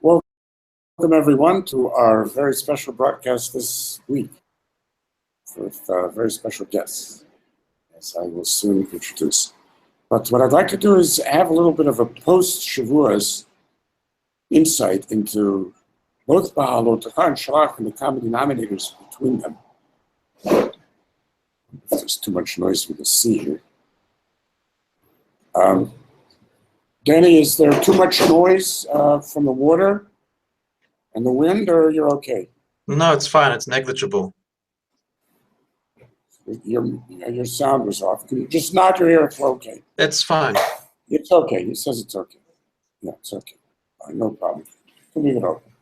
Welcome everyone to our very special broadcast this week with very special guests, as I will soon introduce. But what I'd like to do is have a little bit of a post-Shavuos insight into both Beha'alotecha and Shelach and the common denominators between them. If there's too much noise we can see here. Danny, is there too much noise from the water and the wind, or you're okay? No, it's fine. It's negligible. Your sound was off. Can you just nod your ear if we're okay? It's fine. It's okay. He says it's okay. Yeah, it's okay. No problem. Can leave it open.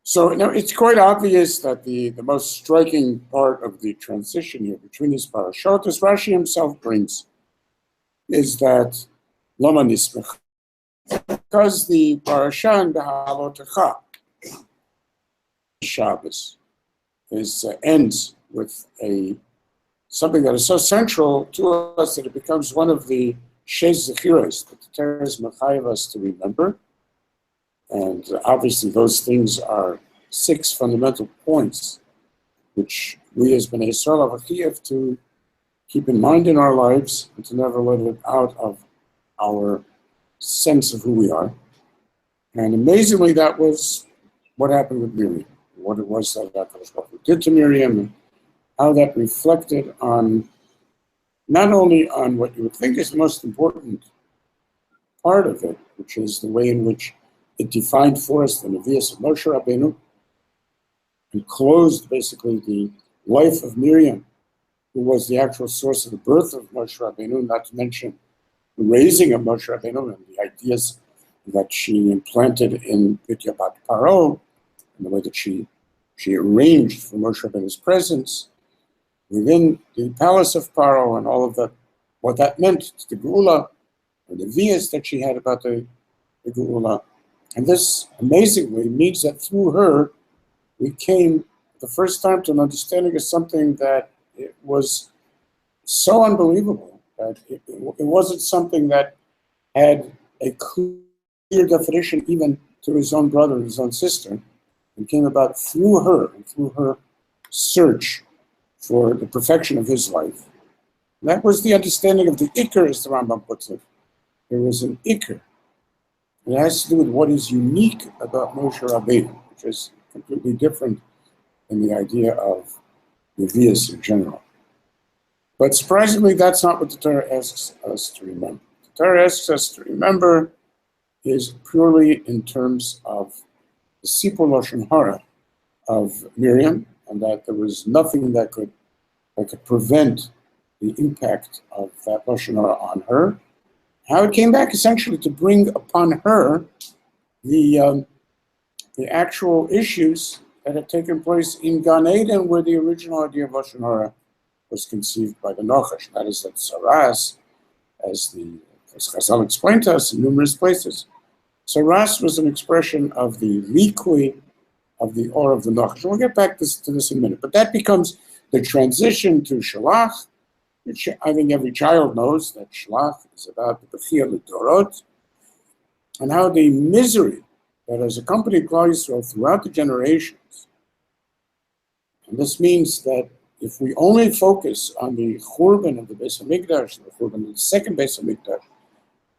So now it's quite obvious that the most striking part of the transition here between these parashot, as Rashi himself brings, is that Lama Nismech, because the parasha in Beha'alotecha, Shabbos, ends with something that is so central to us that it becomes one of the Sheish Zechiros that the Torah is mechayev us to remember. And obviously those things are 6 fundamental points which we as Bnei Yisrael have a chiyuv to keep in mind in our lives and to never let it out of our sense of who we are. And amazingly, that was what happened with Miriam, what it was that HaKadosh Baruch Hu did to Miriam, and how that reflected on, not only on what you would think is the most important part of it, which is the way in which it defined for us the Nevi'as of Moshe Rabbeinu, and closed basically the life of Miriam, who was the actual source of the birth of Moshe Rabbeinu, not to mention the raising of Moshe Rabbeinu and the ideas that she implanted in Bit Yabat Paro, and the way that she arranged for Moshe Rabbeinu's presence within the palace of Paro, and all of that, what that meant to the Geula, and the Nevi'as that she had about the Geula. And this, amazingly, means that through her, we came the first time to an understanding of something that it was so unbelievable that it wasn't something that had a clear definition even to his own brother and his own sister. It came about through her and through her search for the perfection of his life. And that was the understanding of the Iker, as the Rambam puts it. There was an Iker. It has to do with what is unique about Moshe Rabbeinu, which is completely different than the idea of Nevi'as in general. But surprisingly, that's not what the Torah asks us to remember. The Torah asks us to remember is purely in terms of the Sipur Lashon Hara of Miriam, and that there was nothing that could prevent the impact of that Lashon Hara on her. How it came back essentially to bring upon her the actual issues that had taken place in Gan Eden, where the original idea of Lashon Hara was conceived by the Nachash. That is that Saras, as Chazal explained to us in numerous places, Saras was an expression of the likui of the or of the Nachash. We'll get back to this in a minute. But that becomes the transition to Shelach, which I think every child knows that Shelach is about the Beha'alotecha, and how the misery that has accompanied Klal Yisrael throughout the generations. And this means that if we only focus on the Churban of the Beis HaMikdash, the Churban of the second Beis HaMikdash,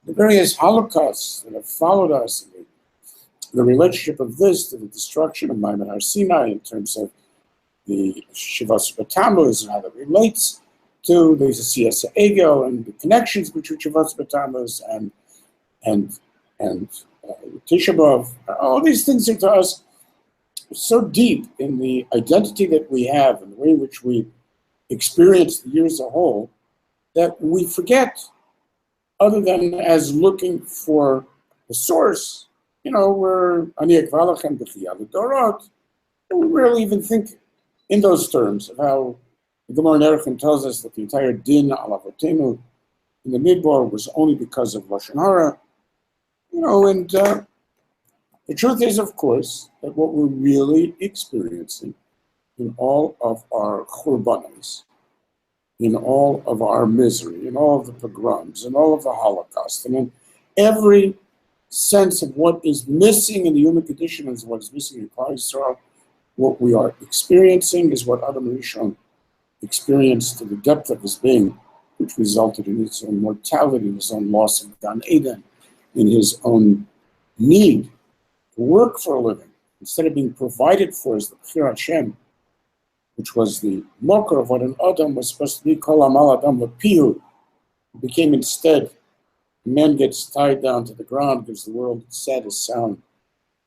the various holocausts that have followed us, and the relationship of this to the destruction of Maimon Har Sinai in terms of the Shivas B'Tammuz and how that relates to the Siyas Ego and the connections between Shivas B'Tammuz and Tisha B'Av. All these things are to us so deep in the identity that we have and the way in which we experience the year as a whole that we forget, other than as looking for the source. We're Ani Ekvalachem Beha'alotecha, and we rarely even think in those terms of how the Gemara in Erechim tells us that the entire din al Avotenu in the Midbar was only because of Lashon Hara. And the truth is, of course, that what we're really experiencing in all of our churbanos, in all of our misery, in all of the pogroms, in all of the Holocaust, and in every sense of what is missing in the human condition is what is missing in Klal Yisrael. What we are experiencing is what Adam Rishon experienced to the depth of his being, which resulted in his own mortality, in his own loss of Gan Eden, in his own need to work for a living. Instead of being provided for as the Bechir Hashem, which was the mocker of what an Adam was supposed to be, Kol Amal Adam Lepihu, became instead, a man gets tied down to the ground, gives the world its saddest sound,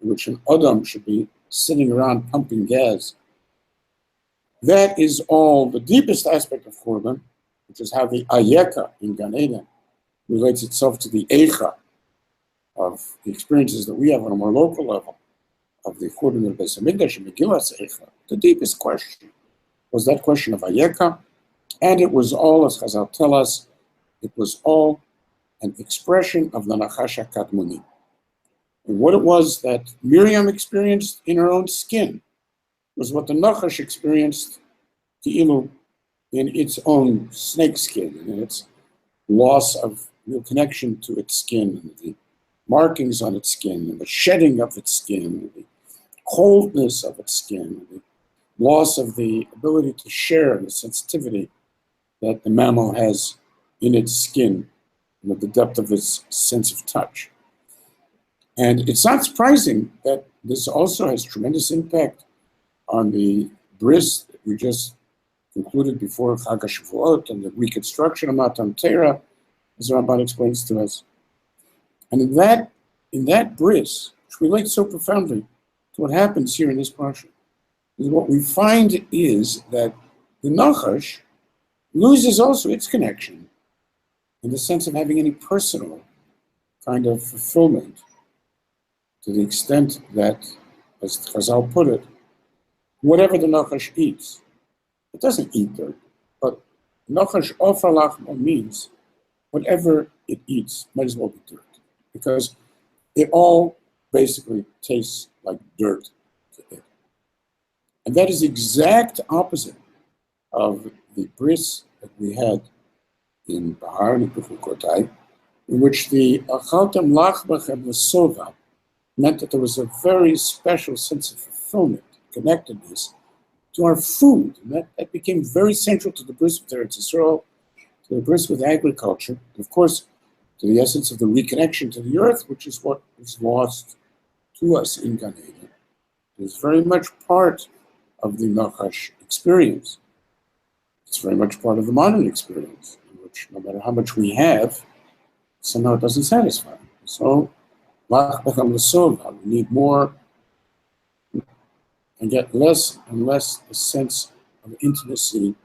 in which an Adam should be sitting around pumping gas. That is all the deepest aspect of Churban, which is how the Ayeka in Gan Eden relates itself to the Eicha of the experiences that we have on a more local level of the Churban of Beis Hamikdash and Megillas Eicha. The deepest question was that question of Ayeka, and it was all, as Chazal tell us, it was all an expression of the Nachash HaKadmoni. And what it was that Miriam experienced in her own skin was what the Nachash experienced Ki'ilu in its own snake skin, and in its loss of real connection to its skin, and the markings on its skin, and the shedding of its skin, and the coldness of its skin, and the loss of the ability to share the sensitivity that the mammal has in its skin, and at the depth of its sense of touch. And it's not surprising that this also has tremendous impact on the bris that we just concluded before Chag HaShavuot and the reconstruction of Matan Torah, as the Ramban explains to us. And in that bris, which relates so profoundly to what happens here in this parsha, is what we find is that the Nachash loses also its connection in the sense of having any personal kind of fulfillment, to the extent that, as Chazal put it, whatever the Nachash eats, it doesn't eat dirt, but Nachash Ofar Lachma means whatever it eats might as well be dirt, because it all basically tastes like dirt to it. And that is the exact opposite of the bris that we had in Bahar and Kotai, in which the Achaltem Lachbachem Lesova meant that there was a very special sense of fulfillment, connectedness to our food. And that became very central to the bris with Eretz Yisrael, to the bris with agriculture, and of course, to the essence of the reconnection to the earth, which is what is lost to us in Gan Eden. It is very much part of the Nachash experience. It's very much part of the modern experience, in which no matter how much we have, somehow it doesn't satisfy. So, we need more and get less and less the sense of intimacy and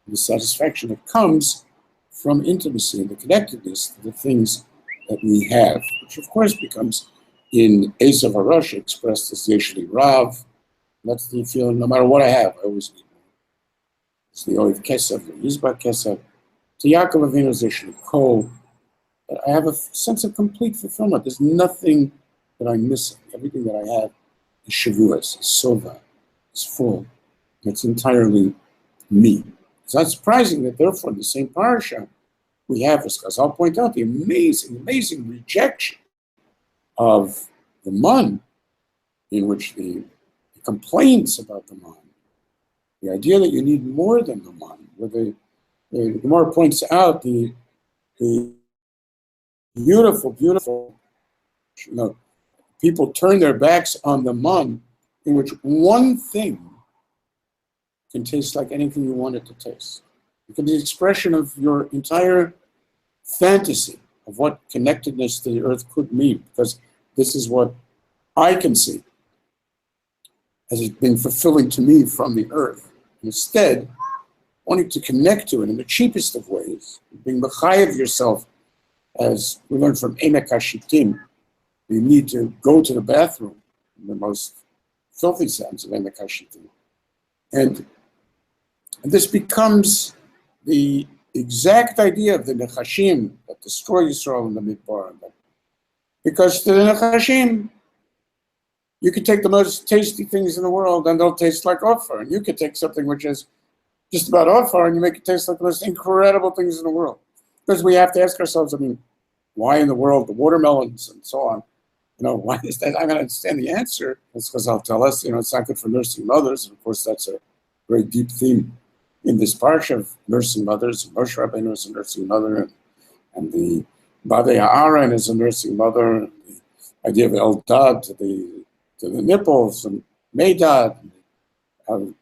the satisfaction that comes from intimacy and the connectedness to the things that we have, which of course becomes in Esav HaRosh expressed as Yeshli Rav. That's the feeling, no matter what I have, I always need more. It's the Oiv Kesav, the Yizbak Kesav. To Yaakov Avinu is Yeshli Kol. I have a sense of complete fulfillment. There's nothing that I'm missing. Everything that I have is Shavuos, is Sova, is full. It's entirely me. It's not surprising that therefore in the same parasha, we have, as I'll point out, the amazing rejection of the man, in which the complaints about the man, the idea that you need more than the man, where the Gemara points out the beautiful, people turn their backs on the man, in which one thing can taste like anything you want it to taste. It can be the expression of your entire fantasy of what connectedness to the earth could mean, because this is what I can see as it's been fulfilling to me from the earth. Instead, wanting to connect to it in the cheapest of ways, being mechayev yourself, as we learned from Emek HaShitim, you need to go to the bathroom, the most filthy sense of Emek HaShitim. And this becomes the exact idea of the Nechashim that destroy Yisrael in the Midbar. Because to the Nechashim, you could take the most tasty things in the world and they'll taste like Ophir. And you could take something which is just about Ophir and you make it taste like the most incredible things in the world. Because we have to ask ourselves, why in the world the watermelons and so on Why is that? I'm going to understand the answer. It's because I'll tell us, it's not good for nursing mothers. And of course, that's a very deep theme in this parsha of nursing mothers. Moshe Rabbeinu is a nursing mother, and the Beha'alotecha is a nursing mother. The idea of Eldad to the nipples and Meidad. The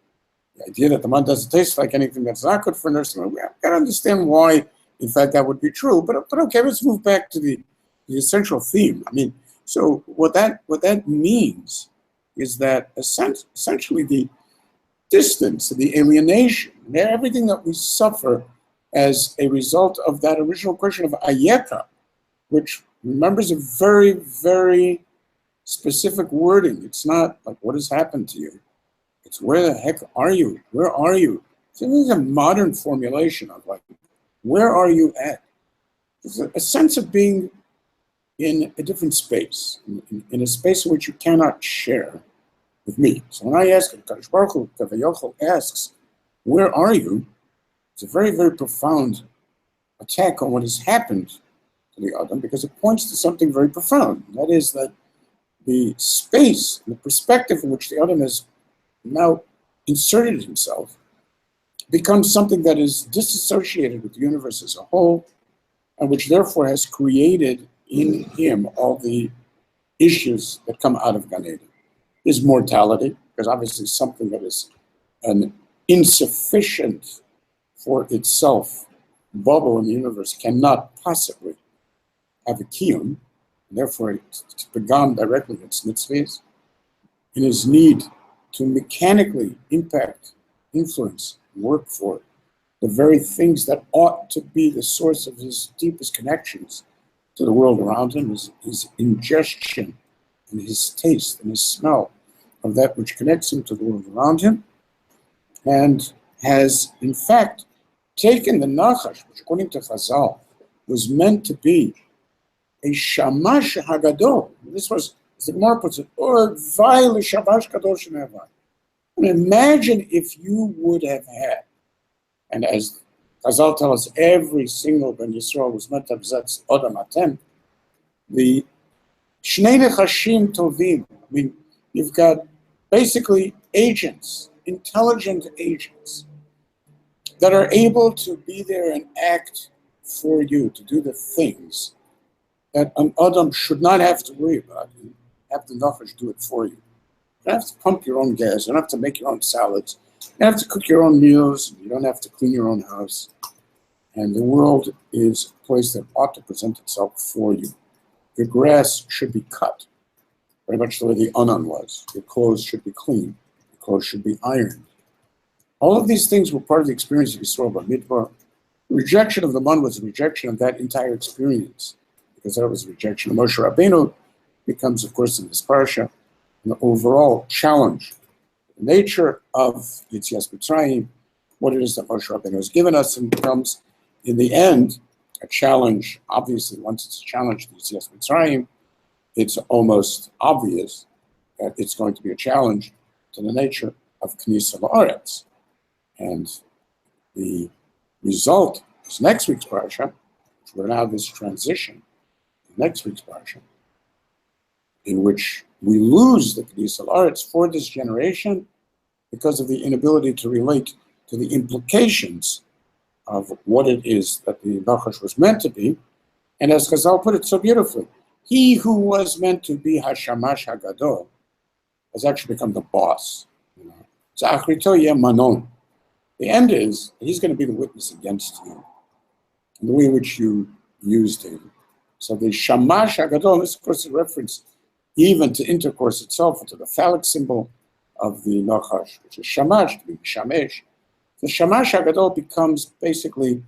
idea that the man doesn't taste like anything that's not good for nursing. We've got to understand why, in fact, that would be true. But okay, let's move back to the essential theme. So what that means is that essentially the distance, the alienation, everything that we suffer as a result of that original question of ayeka, which remembers a very, very specific wording. It's not like what has happened to you. It's where the heck are you? Where are you? So this is a modern formulation of like, where are you at? There's a sense of being in a different space, in a space in which you cannot share with me. So when I ask, Kadosh Baruch Hu, Kavayochel asks, where are you? It's a very, very profound attack on what has happened to the Adam, because it points to something very profound. That is that the space, the perspective in which the Adam has now inserted himself becomes something that is disassociated with the universe as a whole, and which therefore has created in him all the issues that come out of Gan Eden. Is mortality, because obviously something that is an insufficient for itself bubble in the universe cannot possibly have a kiyum, and therefore it's begun directly against mitzvahs, in his need to mechanically impact, influence, work for the very things that ought to be the source of his deepest connections to the world around him, his ingestion and his taste and his smell of that which connects him to the world around him, and has in fact taken the Nachash, which according to Chazal was meant to be a Shamash Hagadol. This was, as the Gemara puts it, or Vail Shamash Kadosh Nevar. And imagine if you would have had, and as Chazal tells us, every single Ben Yisrael was meant to have Zetz Odam Atem, the Shnei Nechashim Tovim. You've got basically agents, intelligent agents, that are able to be there and act for you, to do the things that an Adam should not have to worry about. You have the Nachash do it for you. You don't have to pump your own gas. You don't have to make your own salads. You don't have to cook your own meals. You don't have to clean your own house. And the world is a place that ought to present itself for you. Your grass should be cut, very much the way the Anan was. Your clothes should be clean. Your clothes should be ironed. All of these things were part of the experience of Yisrael Bamidbar. The rejection of the man was a rejection of that entire experience, because that was a rejection of Moshe Rabbeinu. Becomes, of course, in this parsha, an overall challenge. The nature of Yetzias Mitzrayim, what it is that Moshe Rabbeinu has given us, and becomes, in the end, a challenge. Obviously, once it's a challenge to Yetzias Mitzrayim, it's almost obvious that it's going to be a challenge to the nature of Knisa La'aretz. And the result is next week's parsha, which we're now this transition, next week's parsha, in which we lose the Knisa La'aretz for this generation because of the inability to relate to the implications of what it is that the Nachash was meant to be. And as Chazal put it so beautifully, he who was meant to be Hashamash Hagadol has actually become the boss. Za'achrito yeh manon. The end is, he's going to be the witness against you in the way in which you used him. So the Shamash Hagadol, this of course is a reference even to intercourse itself, and to the phallic symbol of the Nachash, which is Shamash, to be Shamesh. The Shamash Hagadol becomes basically,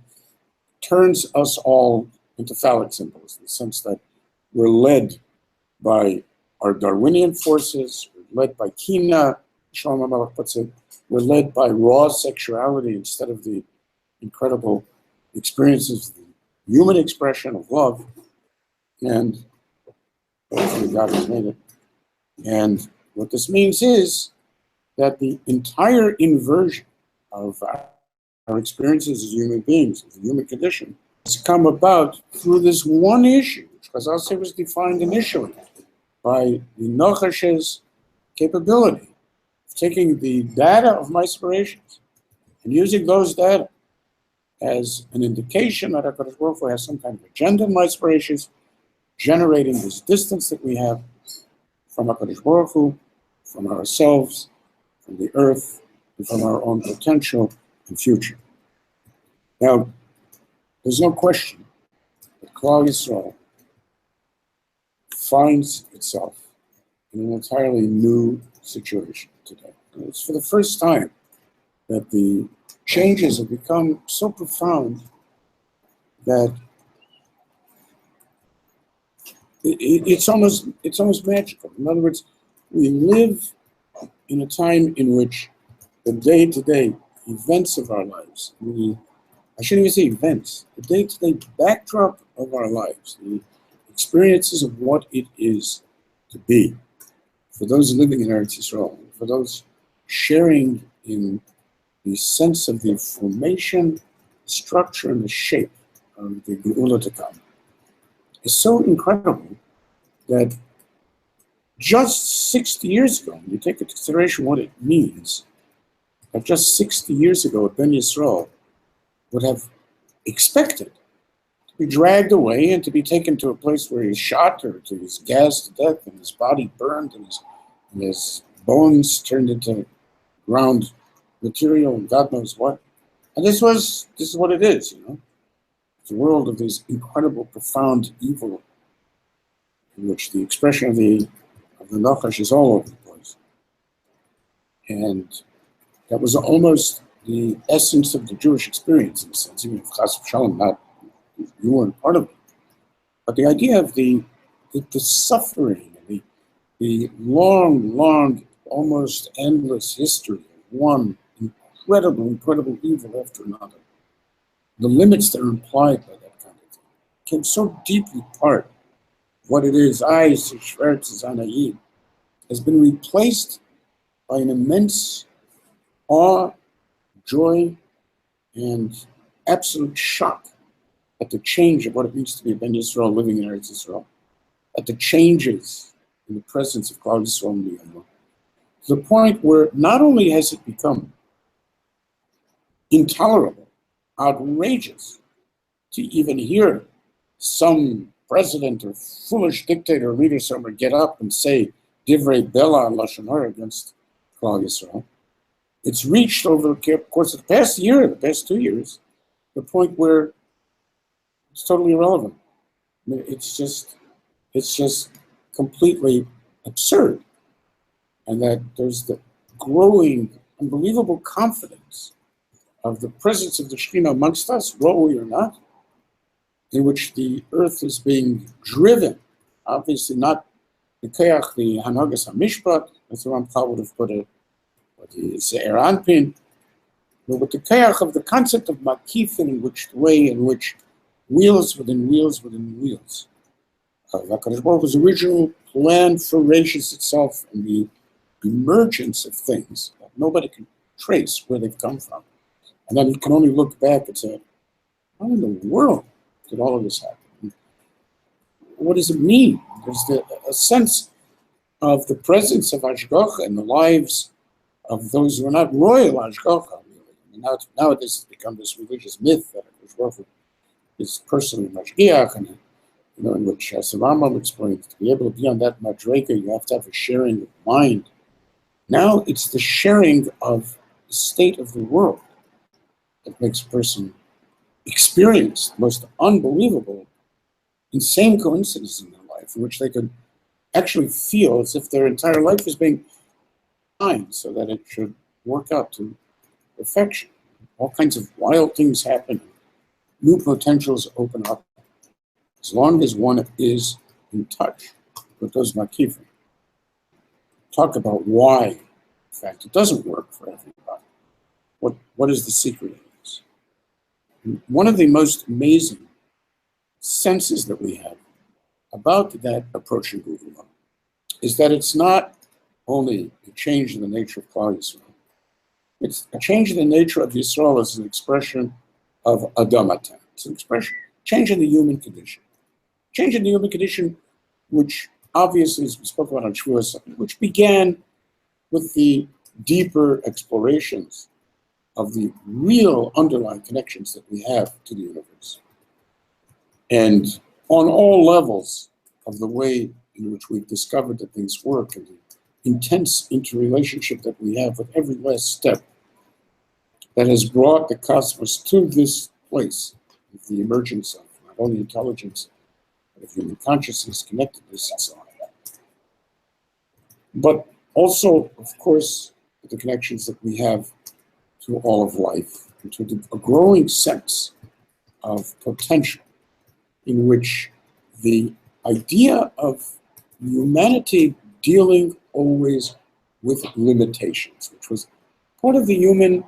turns us all into phallic symbols, in the sense that we're led by our Darwinian forces, we're led by Kina, Shlomo HaMelech puts it, we're led by raw sexuality instead of the incredible experiences of the human expression of love, and hopefully God has made it. And what this means is that the entire inversion of our experiences as human beings, of the human condition, has come about through this one issue, which Chazal say was defined initially by the Nochash's capability of taking the data of my aspirations and using those data as an indication that HaKadosh Baruch Hu has some kind of agenda in my aspirations, generating this distance that we have from HaKadosh Baruch Hu, from ourselves, from the earth, and from our own potential and future. Now, there's no question that Klal Yisrael finds itself in an entirely new situation today. And it's for the first time that the changes have become so profound that it's almost magical. In other words, we live in a time in which the day-to-day events of our lives, I shouldn't even say events, the day-to-day backdrop of our lives, the experiences of what it is to be, for those living in Eretz Yisrael, for those sharing in the sense of the formation, the structure, and the shape of the Beha'alotecha, is so incredible that just 60 years ago, when you take into consideration what it means, that just 60 years ago, Ben Yisrael would have expected to be dragged away and to be taken to a place where he's shot or to his gassed to death and his body burned and his bones turned into ground material and God knows what. And this is what it is, you know. It's a world of this incredible, profound evil in which the expression of the Nachash is all over the place. And that was almost the essence of the Jewish experience, in a sense, even if Chas v'Shalom, you weren't part of it. But the idea of the suffering, the long, almost endless history of one incredible evil after another, the limits that are implied by that kind of thing, became so deeply part of what it is, has been replaced by an immense awe, joy, and absolute shock at the change of what it means to be a Ben Yisrael living in Eretz Yisrael, at the changes in the presence of Klal Yisrael and B'Yamah, to the point where not only has it become intolerable, outrageous, to even hear some president or foolish dictator or leader somewhere get up and say Divrei Bela and Lashon Hara against Klal Yisrael. It's reached over the course of the past year, the past 2 years, the point where it's totally irrelevant. I mean, it's just completely absurd. And that there's the growing, unbelievable confidence of the presence of the Shekhinah amongst us, Ro'ui or not, in which the earth is being driven, obviously not the Keach, the Hanagas HaMishpat, as the Ramchal would have put it, or the Se'er Anpin, but with the Keach of the concept of Makifin, in which the way in which wheels within wheels within wheels. HaKadosh Baruch Hu's original plan for Rashis itself and the emergence of things that nobody can trace where they've come from. And then you can only look back and say, how in the world did all of this happen? What does it mean? There's a sense of the presence of Hashgacha in the lives of those who are not royal Hashgacha. I mean, nowadays it's become this religious myth that Hashgacha is personally Mashgiach, and in which Rambam explains, to be able to be on that madrega, you have to have a sharing of mind. Now it's the sharing of the state of the world that makes a person experience the most unbelievable, insane coincidences in their life, in which they could actually feel as if their entire life is being designed so that it should work out to perfection. All kinds of wild things happen. New potentials open up as long as one is in touch with those makifim. Talk about why, in fact, it doesn't work for everybody. What is the secret of this? One of the most amazing senses that we have about that approach in Gevurah is that it's not only a change in the nature of Klal Yisrael, it's a change in the nature of Yisrael as an expression of Adamatan. It's an expression, change in the human condition. Change in the human condition which obviously, as we spoke about on Shavuos, which began with the deeper explorations of the real underlying connections that we have to the universe. And on all levels of the way in which we've discovered that things work and the intense interrelationship that we have with every last step that has brought the cosmos to this place with the emergence of not only intelligence, but of human consciousness, connectedness, and so on. But also, of course, the connections that we have to all of life, and to a growing sense of potential in which the idea of humanity dealing always with limitations, which was part of the human,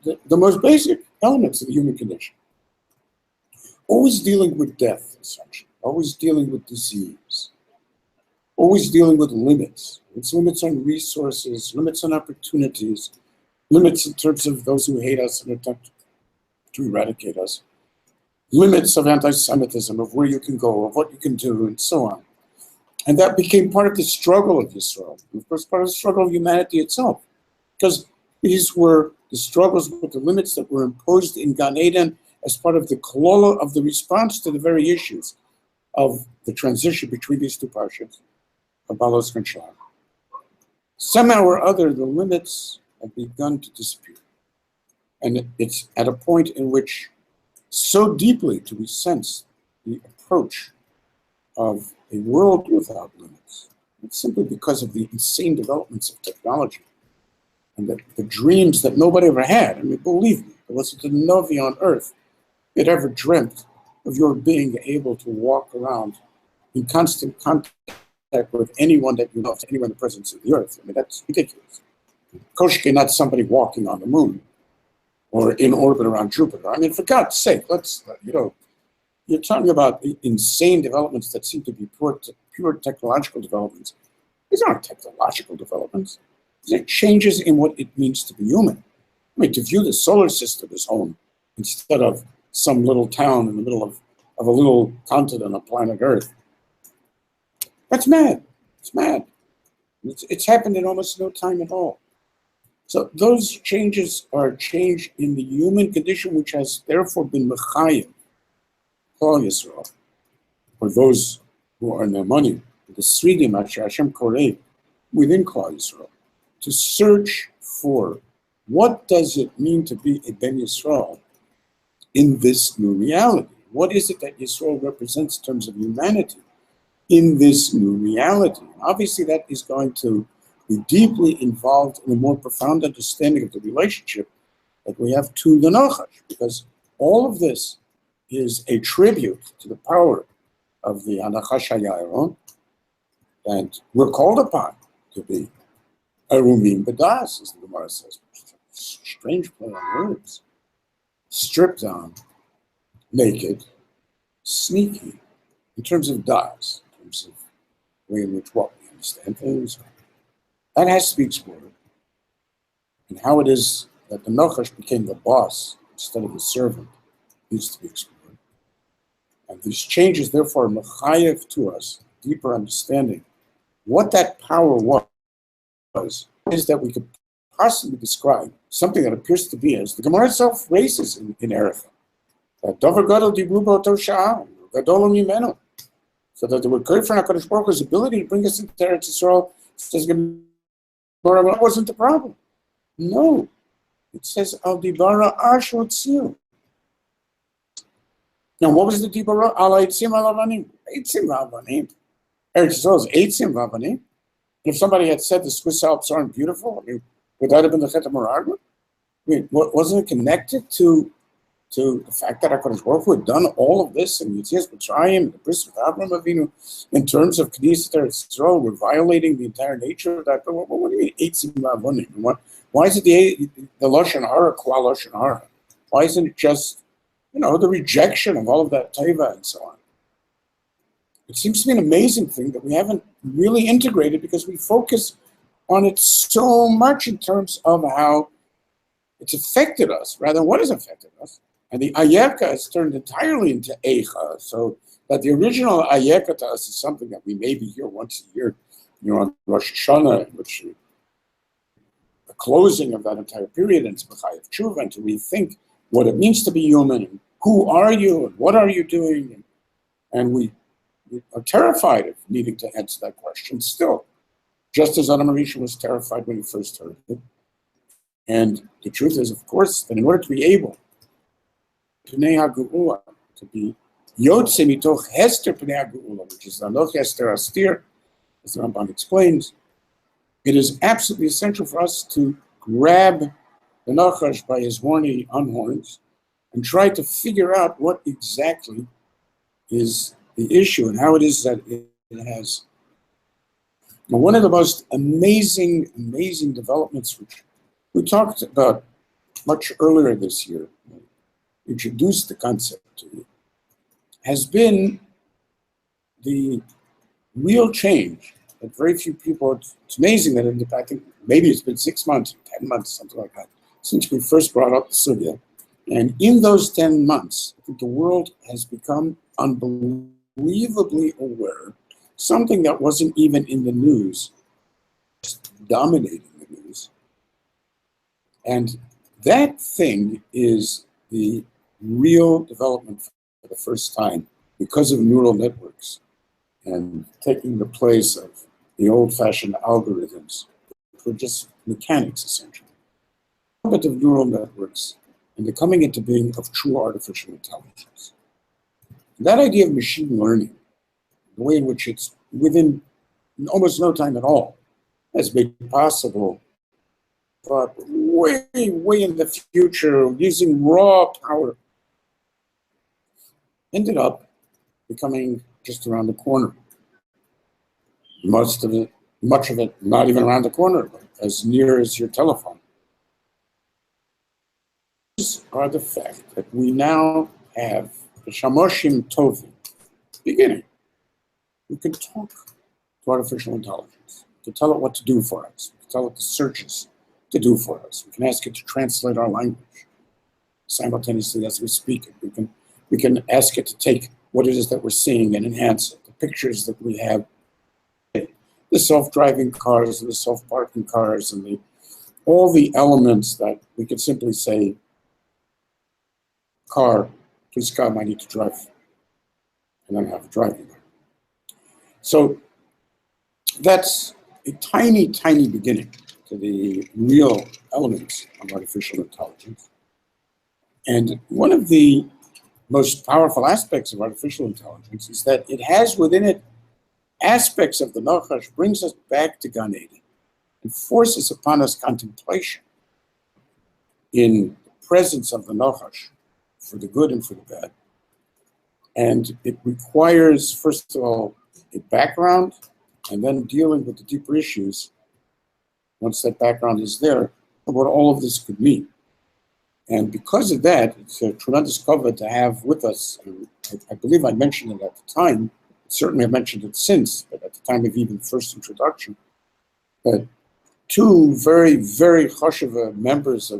the most basic elements of the human condition. Always dealing with death, essentially. Always dealing with disease. Always dealing with limits. It's limits on resources, limits on opportunities, limits in terms of those who hate us and attempt to eradicate us. Limits of anti-Semitism, of where you can go, of what you can do, and so on. And that became part of the struggle of Yisrael. And of course, part of the struggle of humanity itself. Because these were the struggles with the limits that were imposed in Gan Eden as part of the kolola of the response to the very issues of the transition between these two parshas, of Balos and Shelach. Somehow or other, the limits have begun to disappear. And it's at a point in which so deeply do we sense the approach of a world without limits. It's simply because of the insane developments of technology and the dreams that nobody ever had. I mean, believe me, there wasn't a Novi on earth that ever dreamt of your being able to walk around in constant contact with anyone that you love, anyone in the presence of the earth. I mean, that's ridiculous. Koshke, not somebody walking on the moon or in orbit around Jupiter. I mean, for God's sake, you're talking about insane developments that seem to be pure technological developments. These aren't technological developments. These are changes in what it means to be human. I mean, to view the solar system as home instead of some little town in the middle of a little continent on planet Earth. That's mad. It's mad. It's happened in almost no time at all. So those changes are a change in the human condition, which has therefore been mechayev, Klal Yisrael, or those who are in their money, the Sridim Hashem Koreh, within Klal Yisrael, to search for what does it mean to be a Ben Yisrael in this new reality? What is it that Yisrael represents in terms of humanity in this new reality? Obviously, that is going to be deeply involved in a more profound understanding of the relationship that we have to the Nachash, because all of this is a tribute to the power of the Anachash HaYaron, and we're called upon to be Arumim B'das, as the Gemara says. Strange play on words. Stripped down, naked, sneaky, in terms of das, in terms of the way in which what we understand things. That has to be explored. And how it is that the Nachash became the boss instead of the servant needs to be explored. And these changes, therefore, are mechayev to us, deeper understanding what that power was, is that we could possibly describe something that appears to be, as the Gemara itself raises in Eretha, that Dover Gadol Dibru B'oto Sha'ah, Gadol Mimeno, so that there were good for HaKadosh Baruch Hu's ability to bring us into Eretz Yisrael. Says Gemara, that wasn't the problem. No, it says Al Dibara Ashot Tzil. Now, what was the Dibara? Al Eitzim Al Avanim. Eitzim Al Avanim. Eretz Yisrael is Eitzim Al Avanim. And if somebody had said the Swiss Alps aren't beautiful, I mean, would that have been the Chet HaMoraglim? I mean, wasn't it connected to the fact that HaKadosh Baruch Hu had done all of this in Yetzias Mitzrayim, the bris with Abraham Avinu, in terms of Knesset Eretz Yisrael, we're violating the entire nature of that? What do you mean, Eitzim Lavonim? Why is it the Lashon Hara, Klal Lashon Hara? Why isn't it just, the rejection of all of that Teva and so on? It seems to be an amazing thing that we haven't really integrated because we focus on it so much in terms of how it's affected us, rather than what has affected us. And the Ayeka has turned entirely into Eicha. So that the original Ayeka to us is something that we maybe hear once a year, on Rosh Hashanah, in which the closing of that entire period, and it's B'chayev Tshuva, and to rethink what it means to be human, and who are you, and what are you doing, and we are terrified of needing to answer that question still, just as Adam Arisha was terrified when he first heard it. And the truth is, of course, that in order to be able to be Yotze mitoch Hester Pnei HaGeula, which is Anoch Hester Astir, as the Ramban explains, it is absolutely essential for us to grab the Nachash by his horny unhorns and try to figure out what exactly is the issue and how it is that it has. Now, one of the most amazing developments, which we talked about much earlier this year, introduced the concept to you, has been the real change that very few people, it's amazing that I think maybe it's been 6 months, 10 months, something like that, since we first brought up the Sugya. And in those 10 months, I think the world has become unbelievably aware, something that wasn't even in the news, just dominating the news. And that thing is the real development for the first time because of neural networks and taking the place of the old-fashioned algorithms for just mechanics, essentially. The development of neural networks and the coming into being of true artificial intelligence. That idea of machine learning, the way in which it's within almost no time at all, has made possible, but way in the future, using raw power, ended up becoming just around the corner. Much of it, not even around the corner, but as near as your telephone. These are the fact that we now have the Shamoshim Tovim, beginning. We can talk to artificial intelligence. We can tell it what to do for us. We can tell it the searches to do for us. We can ask it to translate our language simultaneously as we speak it. We can ask it to take what it is that we're seeing and enhance it. The pictures that we have, the self-driving cars, and the self-parking cars, and all the elements that we could simply say, car, please come, I need to drive. And then have a driving. So that's a tiny beginning to the real elements of artificial intelligence. And one of the most powerful aspects of artificial intelligence is that it has within it aspects of the Nachash, brings us back to Gan Eden and forces upon us contemplation in the presence of the Nachash for the good and for the bad. And it requires, first of all, a background, and then dealing with the deeper issues, once that background is there, what all of this could mean. And because of that, it's a tremendous cover to have with us. I believe I mentioned it at the time, certainly I've mentioned it since, but at the time of even the first introduction, that two very chashuva members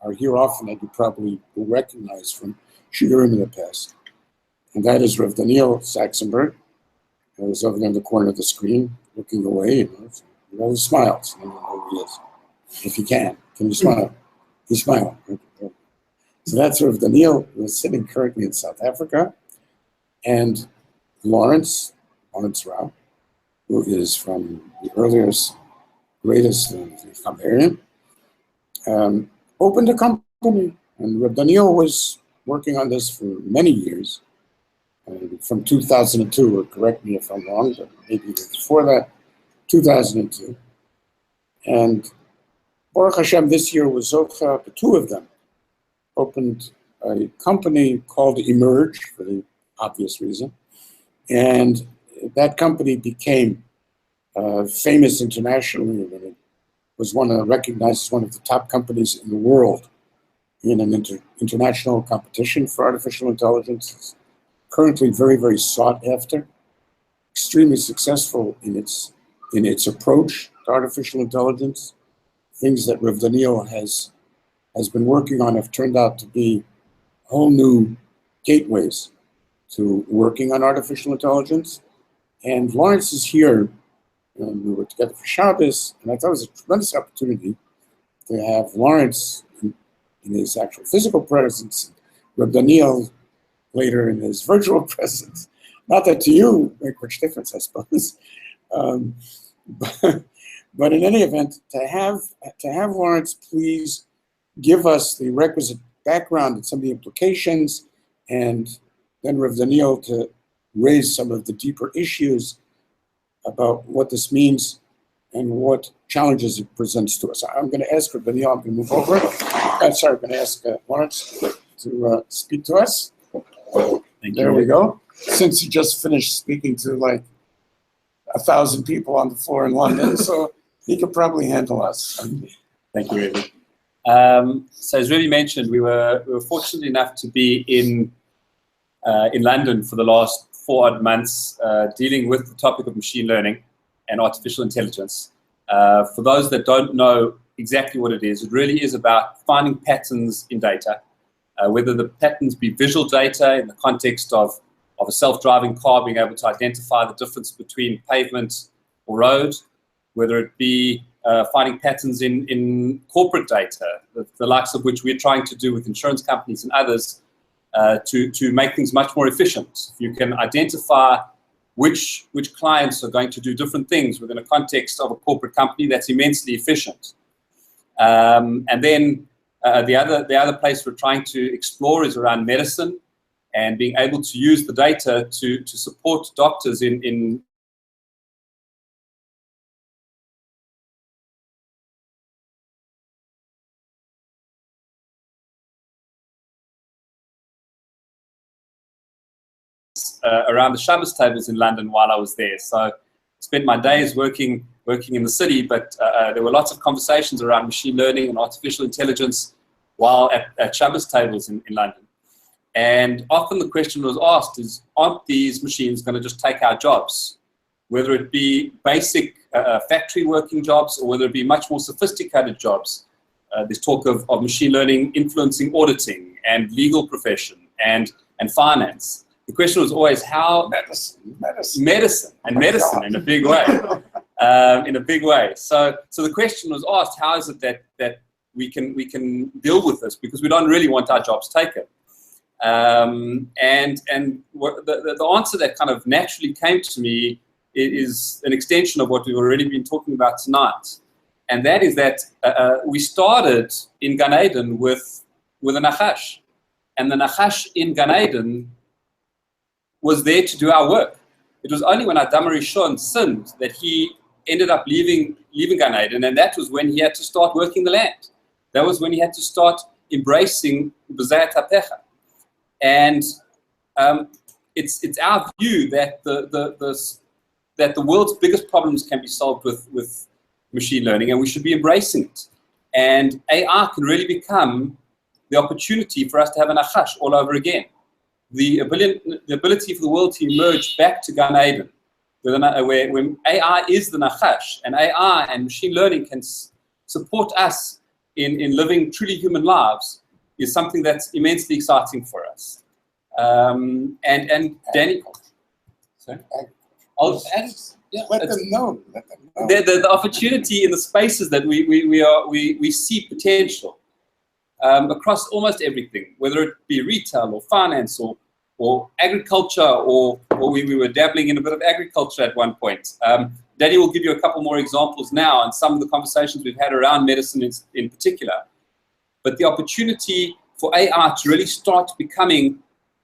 are here often that you probably will recognize from shiurim in the past. And that is Rav Daniel Saxenberg, who is over there in the corner of the screen, looking away, he always smiles. I don't know who he is. If you can you smile? He smiled. So that's Rav Daniel, who is sitting currently in South Africa, and Lawrence Rao, who is from the earliest, greatest Chabarian, opened a company, and Rav Daniel was working on this for many years, from 2002, or correct me if I'm wrong, but maybe before that, 2002. And Baruch Hashem, this year was Zocha, the two of them opened a company called Emerge, for the obvious reason. And that company became famous internationally, and it was recognized as one of the top companies in the world in an international competition for artificial intelligence. It's currently very sought after, extremely successful in its approach to artificial intelligence. Things that Rav Daniel has been working on have turned out to be whole new gateways to working on artificial intelligence. And Lawrence is here, and we were together for Shabbos, and I thought it was a tremendous opportunity to have Lawrence in his actual physical presence, Reb Daniel later in his virtual presence. Not that to you make much difference, I suppose. But in any event, to have Lawrence please give us the requisite background and some of the implications, and then Reb Daniel to raise some of the deeper issues about what this means and what challenges it presents to us. I'm going to ask Reb Daniel, I'm going to move over. I'm going to ask Lawrence to speak to us. Thank There you. we go. Since he just finished speaking to like 1,000 people on the floor in London, so he could probably handle us. Thank you, Rebbe. So as Rebbe mentioned, we were fortunate enough to be in London for the last 4 odd months, dealing with the topic of machine learning and artificial intelligence. For those that don't know exactly what it really is about finding patterns in data, whether the patterns be visual data in the context of a self-driving car being able to identify the difference between pavement or road, whether it be finding patterns in corporate data, the likes of which we're trying to do with insurance companies and others, to make things much more efficient. You can identify which clients are going to do different things within a context of a corporate company, that's immensely efficient. And then the other place we're trying to explore is around medicine and being able to use the data to support doctors in around the Shabbos tables in London while I was there. So I spent my days working in the city, but there were lots of conversations around machine learning and artificial intelligence while at Shabbos tables in London. And often the question was asked is, aren't these machines going to just take our jobs? Whether it be basic factory working jobs or whether it be much more sophisticated jobs. There's talk of machine learning influencing auditing and legal profession and finance. The question was always how medicine in a big way. So the question was asked, how is it that we can deal with this, because we don't really want our jobs taken. And the answer that kind of naturally came to me is an extension of what we've already been talking about tonight, and that is that we started in Gan Eden with a Nachash, and the Nachash in Gan Eden was there to do our work. It was only when Adam Rishon sinned that he ended up leaving Gan Eden, and that was when he had to start working the land. That was when he had to start embracing Beha'alotecha. And it's our view that the world's biggest problems can be solved with machine learning, and we should be embracing it. And AI can really become the opportunity for us to have an Nachash all over again. The ability for the world to emerge back to Gan Eden, when AI is the Nachash, and AI and machine learning can support us in living truly human lives, is something that's immensely exciting for us. And Danny, sorry? Let them know. The opportunity in the spaces that we see potential across almost everything, whether it be retail or finance or agriculture, or we were dabbling in a bit of agriculture at one point. Danny will give you a couple more examples now, and some of the conversations we've had around medicine in particular. But the opportunity for AI to really start becoming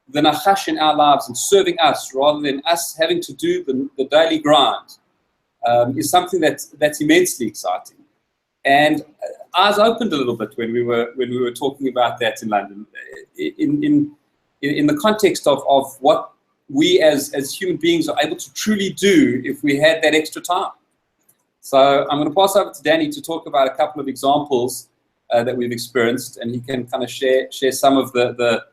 the Nachash in our lives and serving us rather than us having to do the daily grind is something that's immensely exciting. And eyes opened a little bit when we were talking about that in London, in the context of what we as human beings are able to truly do if we had that extra time. So I'm going to pass over to Danny to talk about a couple of examples that we've experienced, and he can kind of share some of the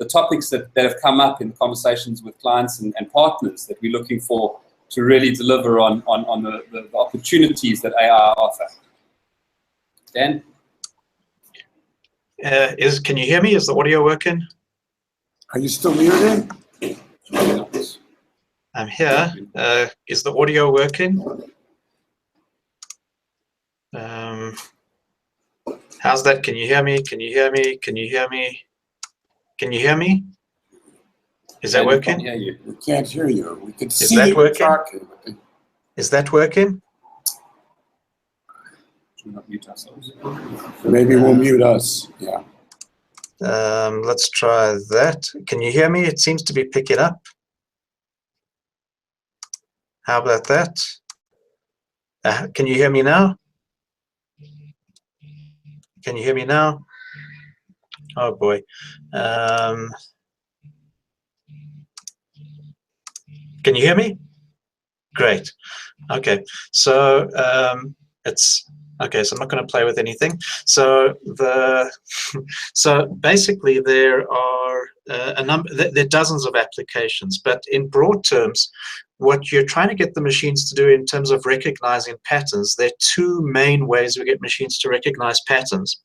topics that have come up in conversations with clients and partners that we're looking for to really deliver on the opportunities that AI offer. Dan? Can you hear me? Is the audio working? Are you still muted? I'm here. Is the audio working? How's that? Can you hear me? Can you hear me? Can you hear me? Can you hear me? Is that working? Hear you. We can't hear you. We can see that you working? talking. Is that working? Should we not mute ourselves? Maybe we'll mute us. Yeah. Let's try that. Can you hear me? It seems to be picking up. How about that? Can you hear me now? Can you hear me now? Oh boy. Can you hear me? Great. Okay. So it's okay. So I'm not going to play with anything. So so basically there are a number. There are dozens of applications, but in broad terms, what you're trying to get the machines to do in terms of recognizing patterns, there are two main ways we get machines to recognize patterns.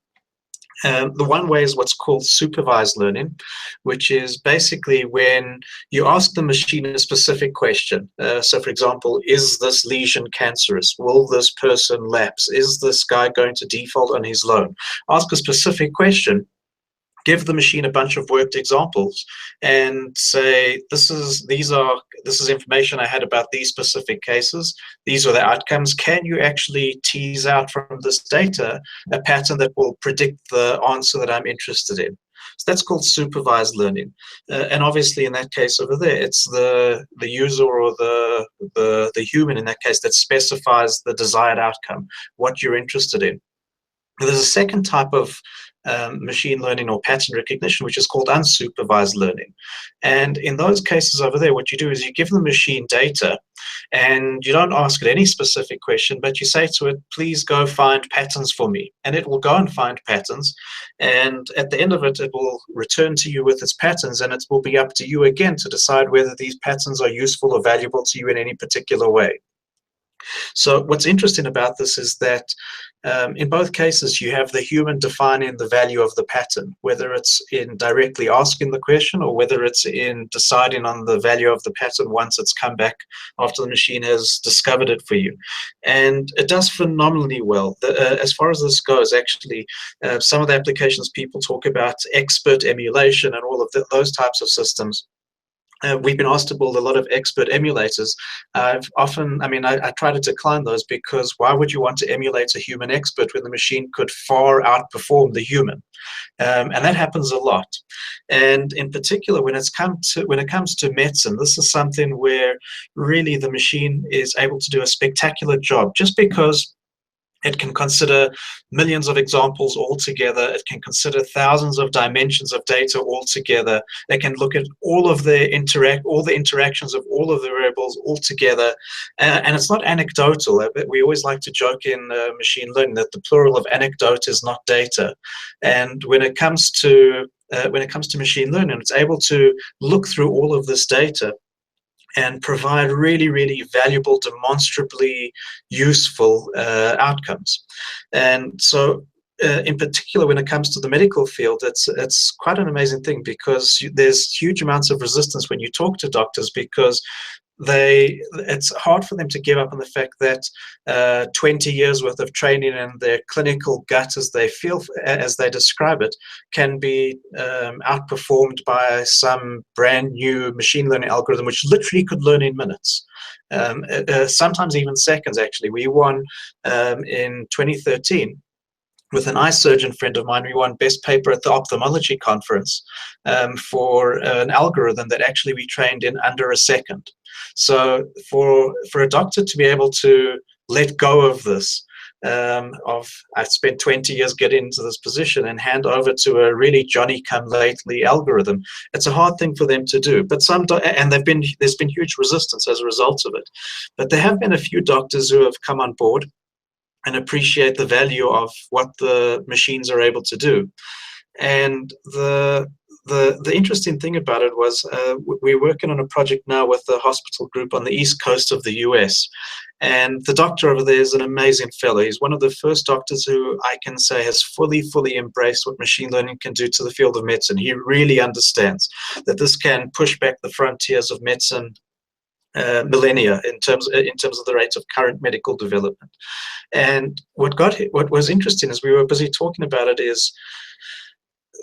The one way is what's called supervised learning, which is basically when you ask the machine a specific question. So, for example, is this lesion cancerous? Will this person lapse? Is this guy going to default on his loan? Ask a specific question. Give the machine a bunch of worked examples and say, this is information I had about these specific cases. These are the outcomes. Can you actually tease out from this data a pattern that will predict the answer that I'm interested in? So that's called supervised learning. And obviously in that case over there, it's the user or the human in that case that specifies the desired outcome, what you're interested in. There's a second type of machine learning or pattern recognition, which is called unsupervised learning. And in those cases over there, what you do is you give the machine data and you don't ask it any specific question, but you say to it, please go find patterns for me. And it will go and find patterns. And at the end of it, it will return to you with its patterns, and it will be up to you again to decide whether these patterns are useful or valuable to you in any particular way. So what's interesting about this is that in both cases, you have the human defining the value of the pattern, whether it's in directly asking the question or whether it's in deciding on the value of the pattern once it's come back after the machine has discovered it for you. And it does phenomenally well. As far as this goes, actually, some of the applications people talk about expert emulation and all of those types of systems. We've been asked to build a lot of expert emulators. I try to decline those because why would you want to emulate a human expert when the machine could far outperform the human? And that happens a lot. And in particular, when it comes to medicine, this is something where really the machine is able to do a spectacular job just because it can consider millions of examples all together. It can consider thousands of dimensions of data all together. It can look at all the interactions of all of the variables all together. And it's not anecdotal. We always like to joke in machine learning that the plural of anecdote is not data. And when it comes to machine learning, it's able to look through all of this data and provide really, really valuable, demonstrably useful outcomes. And so in particular, when it comes to the medical field, it's quite an amazing thing because there's huge amounts of resistance when you talk to doctors because it's hard for them to give up on the fact that 20 years worth of training and their clinical gut as they describe it can be outperformed by some brand new machine learning algorithm which literally could learn in minutes, sometimes even seconds. Actually, we won in 2013 with an eye surgeon friend of mine. We won best paper at the ophthalmology conference for an algorithm that actually we trained in under a second. So for a doctor to be able to let go of this, I spent 20 years getting into this position and hand over to a really Johnny-come-lately algorithm, it's a hard thing for them to do. But there's been huge resistance as a result of it. But there have been a few doctors who have come on board and appreciate the value of what the machines are able to do. And the interesting thing about it was we're working on a project now with a hospital group on the east coast of the US. And the doctor over there is an amazing fellow. He's one of the first doctors who I can say has fully embraced what machine learning can do to the field of medicine. He really understands that this can push back the frontiers of medicine millennia in terms of the rate of current medical development. And what was interesting as we were busy talking about it is,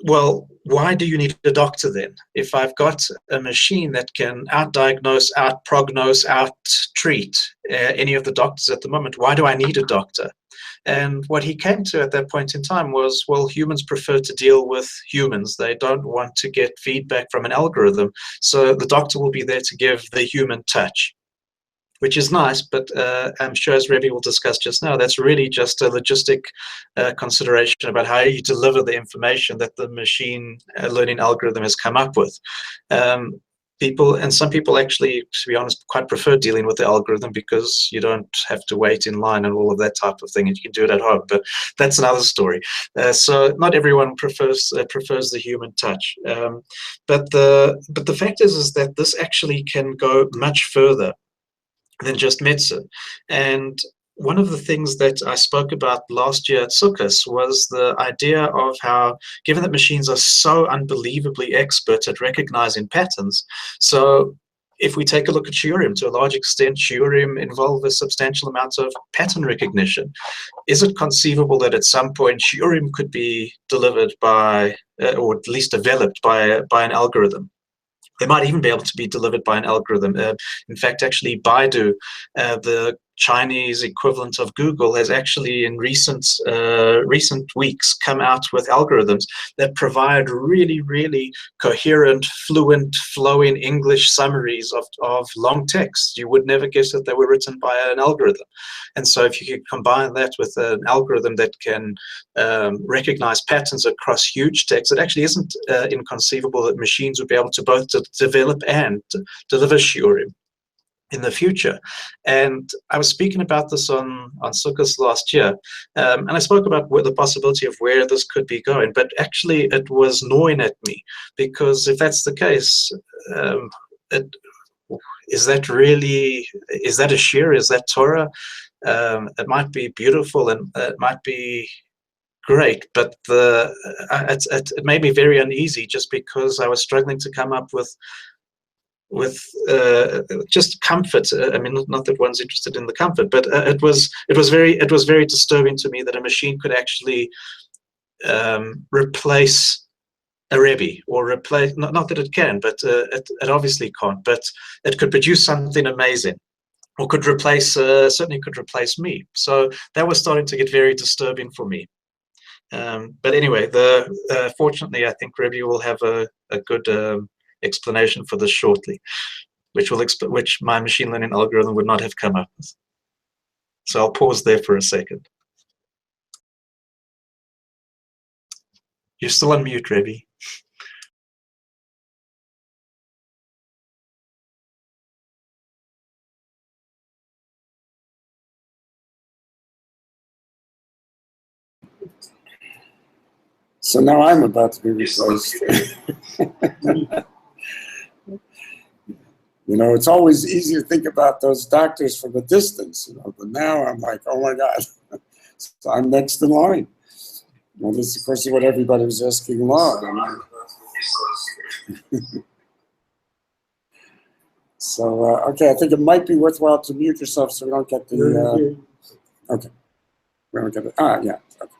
well, why do you need a doctor then? If I've got a machine that can out-diagnose, out-prognose, out-treat any of the doctors at the moment, why do I need a doctor? And what he came to at that point in time was, well, humans prefer to deal with humans. They don't want to get feedback from an algorithm. So the doctor will be there to give the human touch, which is nice, but I'm sure, as Rebbe will discuss just now, that's really just a logistic consideration about how you deliver the information that the machine learning algorithm has come up with. Some people actually, to be honest, quite prefer dealing with the algorithm because you don't have to wait in line and all of that type of thing, and you can do it at home. But that's another story. So not everyone prefers the human touch. But the fact is that this actually can go much further than just medicine. And one of the things that I spoke about last year at Sukkot was the idea of how, given that machines are so unbelievably expert at recognizing patterns, so if we take a look at shiurim, to a large extent, shiurim involve a substantial amount of pattern recognition. Is it conceivable that at some point shiurim could be delivered by, or at least developed by an algorithm? They might even be able to be delivered by an algorithm. In fact, actually, Baidu, the Chinese equivalent of Google, has actually in recent weeks come out with algorithms that provide really, really coherent, fluent, flowing English summaries of long text. You would never guess that they were written by an algorithm. And so if you could combine that with an algorithm that can recognize patterns across huge text, it actually isn't inconceivable that machines would be able to both develop and deliver shiurim in the future. And I was speaking about this on Sukkot last year, and I spoke about the possibility of where this could be going, but actually it was gnawing at me, because if that's the case, is that a shir? Is that Torah? It might be beautiful and it might be great, but it made me very uneasy, just because I was struggling to come up with just comfort. I mean, not that one's interested in the comfort, but it was very disturbing to me that a machine could actually replace a Rebbe, or replace, not that it can, but it obviously can't, but it could produce something amazing, or could replace, certainly could replace me. So that was starting to get very disturbing for me. But anyway, fortunately, I think Rebbe will have a good explanation for this shortly, which my machine learning algorithm would not have come up with. So I'll pause there for a second. You're still on mute, Rebbe. So now I'm about to be replaced. You know, it's always easy to think about those doctors from a distance, you know, but now I'm like, oh my God, so I'm next in line. Well, this, of course, is what everybody was asking long. So, okay, I think it might be worthwhile to mute yourself so we don't get the, okay. We don't get it, yeah, okay.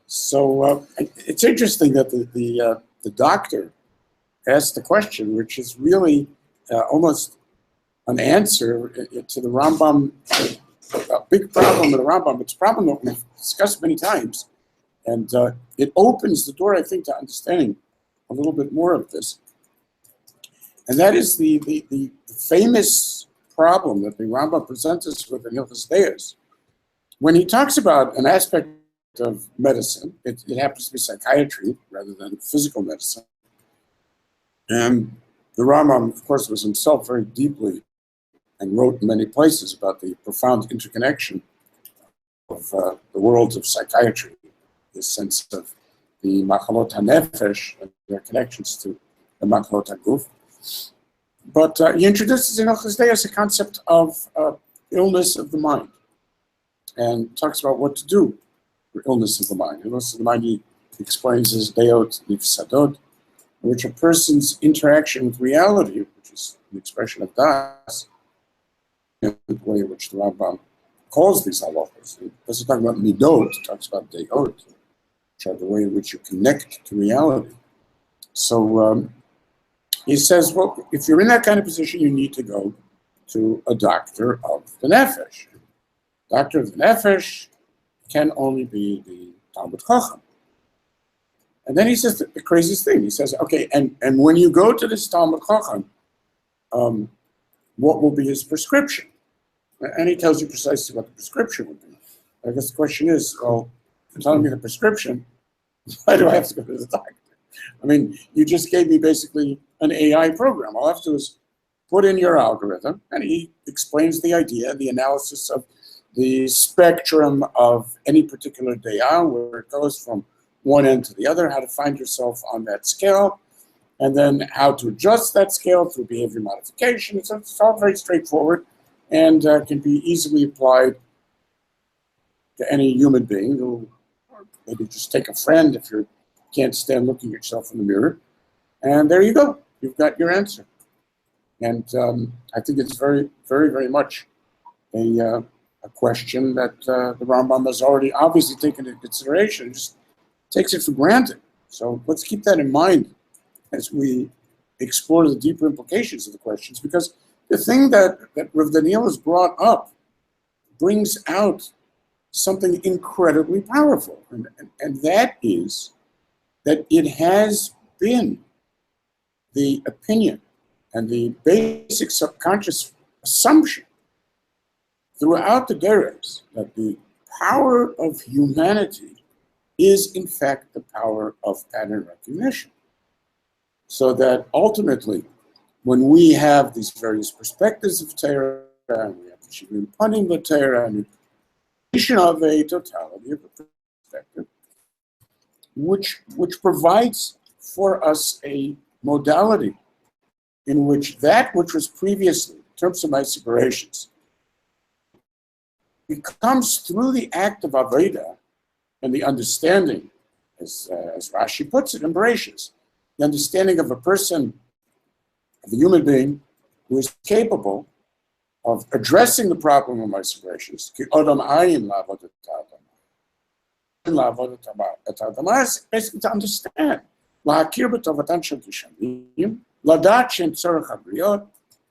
So it's interesting that the doctor asked the question, which is really almost an answer to the Rambam, a big problem with the Rambam. It's a problem that we've discussed many times, and it opens the door, I think, to understanding a little bit more of this. And that is the famous problem that the Rambam presents us with in Hilchos Deos. When he talks about an aspect of medicine, it happens to be psychiatry rather than physical medicine. And the Rambam, of course, was himself very deeply and wrote in many places about the profound interconnection of the worlds of psychiatry, this sense of the machalot hanefesh and their connections to the machalot haguf. But he introduces in Hilchos Deos a concept of illness of the mind, and talks about what to do for illness of the mind. Illness of the mind, he explains as deot nifsadot, in which a person's interaction with reality, which is an expression of das, in the way in which the Rambam calls these halachas. He doesn't talk about midot, he talks about deot, which are the way in which you connect to reality. So he says, well, if you're in that kind of position, you need to go to a doctor of the nefesh. Doctor of the nefesh can only be the Talmud Chacham. And then he says the craziest thing. He says, okay, and when you go to this Talmud Chacham, what will be his prescription? And he tells you precisely what the prescription would be. I guess the question is, well, if you're telling me the prescription, why do I have to go to the doctor? I mean, you just gave me basically an AI program. All I have to do is put in your algorithm, and he explains the idea, the analysis of the spectrum of any particular daya, where it goes from one end to the other, how to find yourself on that scale, and then how to adjust that scale through behavior modification. It's all very straightforward and can be easily applied to any human being who, or maybe just take a friend if you can't stand looking at yourself in the mirror. And there you go. You've got your answer. And I think it's very, very, very much a question that the Rambam has already obviously taken into consideration. Just takes it for granted. So let's keep that in mind as we explore the deeper implications of the questions, because the thing that Rav Daniel has brought up brings out something incredibly powerful, and that is that it has been the opinion and the basic subconscious assumption throughout the Dereks that the power of humanity is in fact the power of pattern recognition. So that ultimately, when we have these various perspectives of Torah, and we have the Shivim Panim B'Torah, and the of a totality of a perspective, which provides for us a modality in which that which was previously, in terms of my separations, becomes through the act of Aveda and the understanding, as Rashi puts it in Bereshis, the understanding of a person, of a human being, who is capable of addressing the problem of my separations. Basically to understand.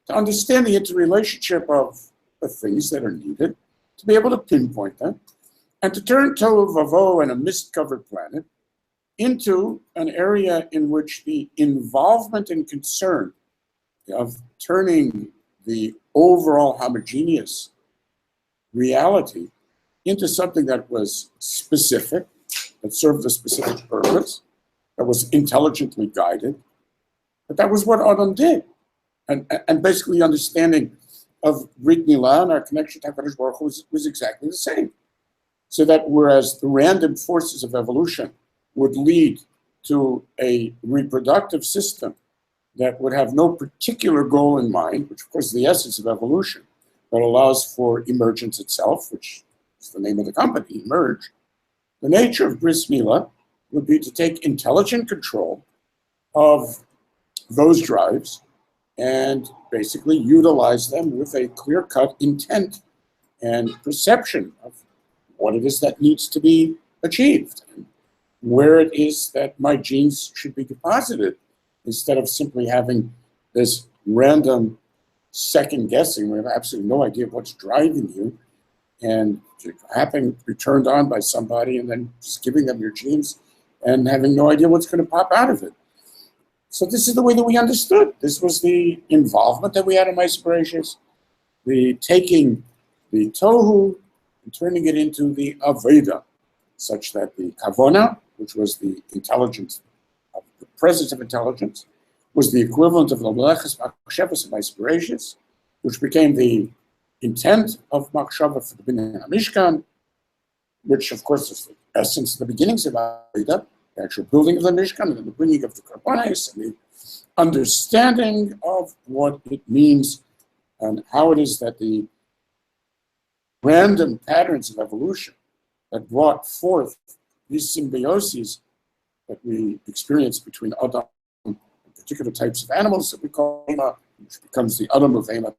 To understand the interrelationship of the things that are needed, to be able to pinpoint them, and to turn Tohu Vavo and a mist-covered planet into an area in which the involvement and concern of turning the overall homogeneous reality into something that was specific, that served a specific purpose, that was intelligently guided. But that was what Adam did. And basically understanding of Brit Milah and our connection to HaKadosh Baruch Hu was exactly the same. So that whereas the random forces of evolution would lead to a reproductive system that would have no particular goal in mind, which of course is the essence of evolution, but allows for emergence itself, which is the name of the company, Emerge. The nature of Bris Milah would be to take intelligent control of those drives and basically utilize them with a clear-cut intent and perception of what it is that needs to be achieved, and where it is that my genes should be deposited, instead of simply having this random second guessing where you have absolutely no idea what's driving you, and having to be turned on by somebody and then just giving them your genes and having no idea what's going to pop out of it. So this is the way that we understood. This was the involvement that we had in Ma'aser Bereshis, the taking the tohu and turning it into the aveda, such that the kavona, which was the intelligence, of the presence of intelligence, was the equivalent of the meleches machshavas of Ma'aser Bereshis, which became the intent of machshava for the binyan hamishkan, which of course is the essence of the beginnings of aveda, the actual building of the Mishkan and the bringing of the Karbonis and the understanding of what it means and how it is that the random patterns of evolution that brought forth these symbioses that we experience between Adam particular types of animals that we call Ema, which becomes the Adam of Ema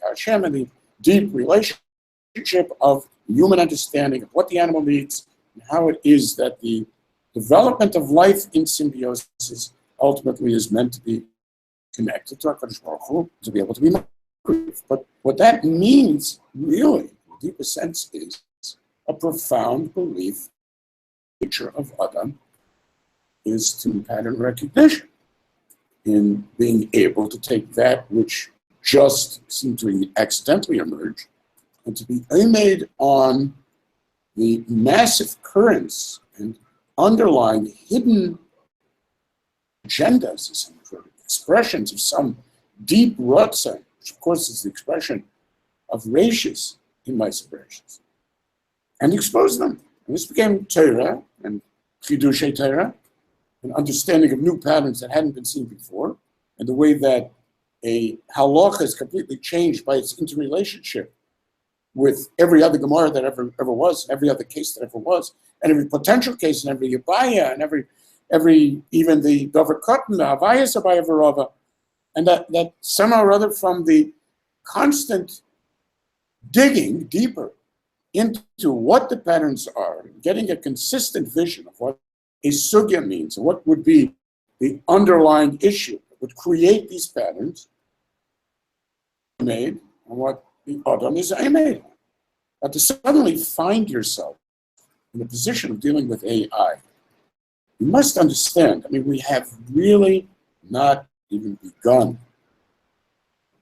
Hashem, and the deep relationship of human understanding of what the animal needs and how it is that the development of life in symbiosis ultimately is meant to be connected to HaKadosh Baruch Hu, to be able to be creative. But what that means, really, in the deepest sense, is a profound belief the nature of Adam is to pattern recognition, in being able to take that which just seemed to accidentally emerge and to be made on the massive currents and underlying hidden agendas, expressions of some deep rotza, which of course is the expression of rashis in my separations, and expose them. And this became Torah and Chidushei Torah, an understanding of new patterns that hadn't been seen before, and the way that a halacha is completely changed by its interrelationship with every other Gemara that ever was, every other case that ever was, and every potential case, and every Yabaya, and every even the Dover Cotton, the Havayas Abaya Varava, and that somehow or other from the constant digging deeper into what the patterns are, getting a consistent vision of what a sugya means, and what would be the underlying issue that would create these patterns made, and what the Adam is made. But to suddenly find yourself in a position of dealing with AI, you must understand, I mean, we have really not even begun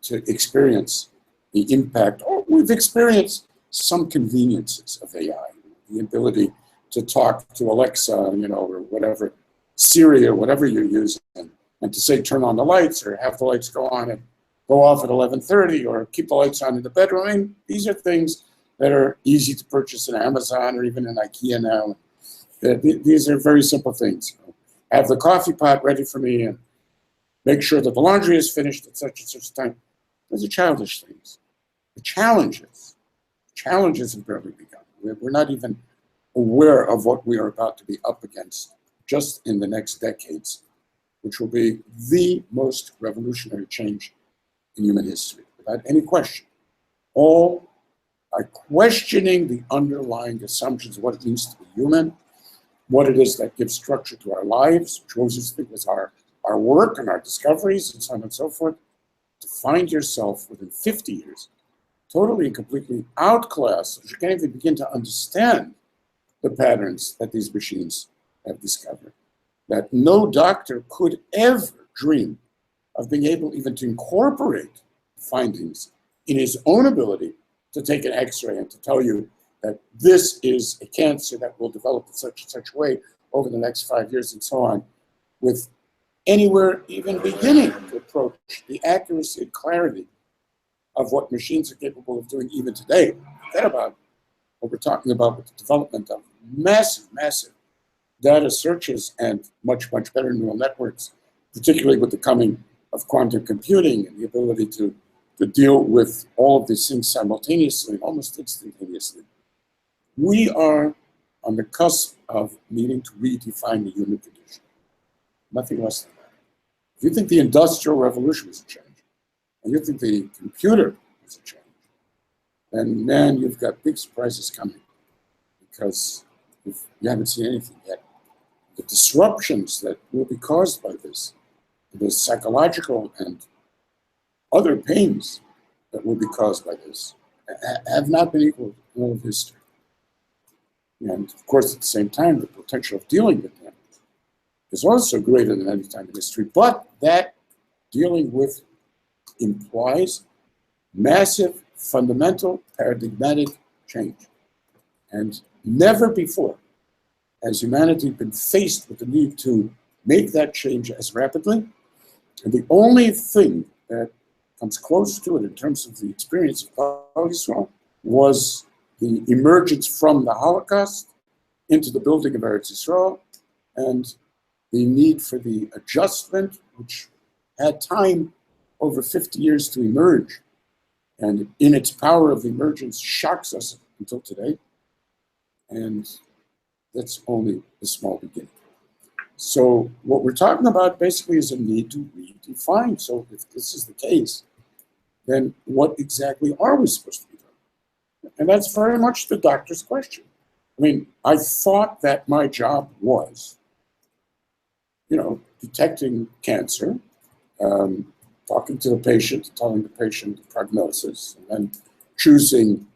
to experience the impact, or we've experienced some conveniences of AI, the ability to talk to Alexa, or whatever, Siri or whatever you're using, and to say turn on the lights or have the lights go on and go off at 11:30 or keep the lights on in the bedroom. I mean, these are things that are easy to purchase in Amazon or even in IKEA now. These are very simple things. Have the coffee pot ready for me and make sure that the laundry is finished at such and such time. Those are childish things. The challenges have barely begun. We're not even aware of what we are about to be up against just in the next decades, which will be the most revolutionary change in human history, without any question. All are questioning the underlying assumptions of what it means to be human, what it is that gives structure to our lives, which Moses think was our work and our discoveries and so on and so forth. To find yourself within 50 years totally and completely outclassed, you can't even begin to understand the patterns that these machines have discovered, that no doctor could ever dream of being able even to incorporate findings in his own ability to take an x-ray and to tell you that this is a cancer that will develop in such and such way over the next 5 years and so on, with anywhere even beginning to approach the accuracy and clarity of what machines are capable of doing even today. Forget about what we're talking about with the development of massive data searches and much better neural networks, particularly with the coming of quantum computing and the ability to deal with all of these things simultaneously, almost instantaneously. We are on the cusp of needing to redefine the human condition. Nothing less than that. If you think the Industrial Revolution was a change, and you think the computer was a change, then man, you've got big surprises coming, because you haven't seen anything yet. The disruptions that will be caused by this, the psychological and other pains that will be caused by this, have not been equal in all of history. And of course, at the same time, the potential of dealing with them is also greater than any time in history. But that dealing with implies massive, fundamental, paradigmatic change. And never before has humanity been faced with the need to make that change as rapidly. And the only thing that comes close to it in terms of the experience of Israel was the emergence from the Holocaust into the building of Eretz Yisrael, and the need for the adjustment, which had time over 50 years to emerge, and in its power of emergence shocks us until today. And that's only the small beginning. So what we're talking about basically is a need to redefine. So if this is the case, then what exactly are we supposed to be doing? And that's very much the doctor's question. I mean, I thought that my job was, detecting cancer, talking to the patient, telling the patient the prognosis, and then choosing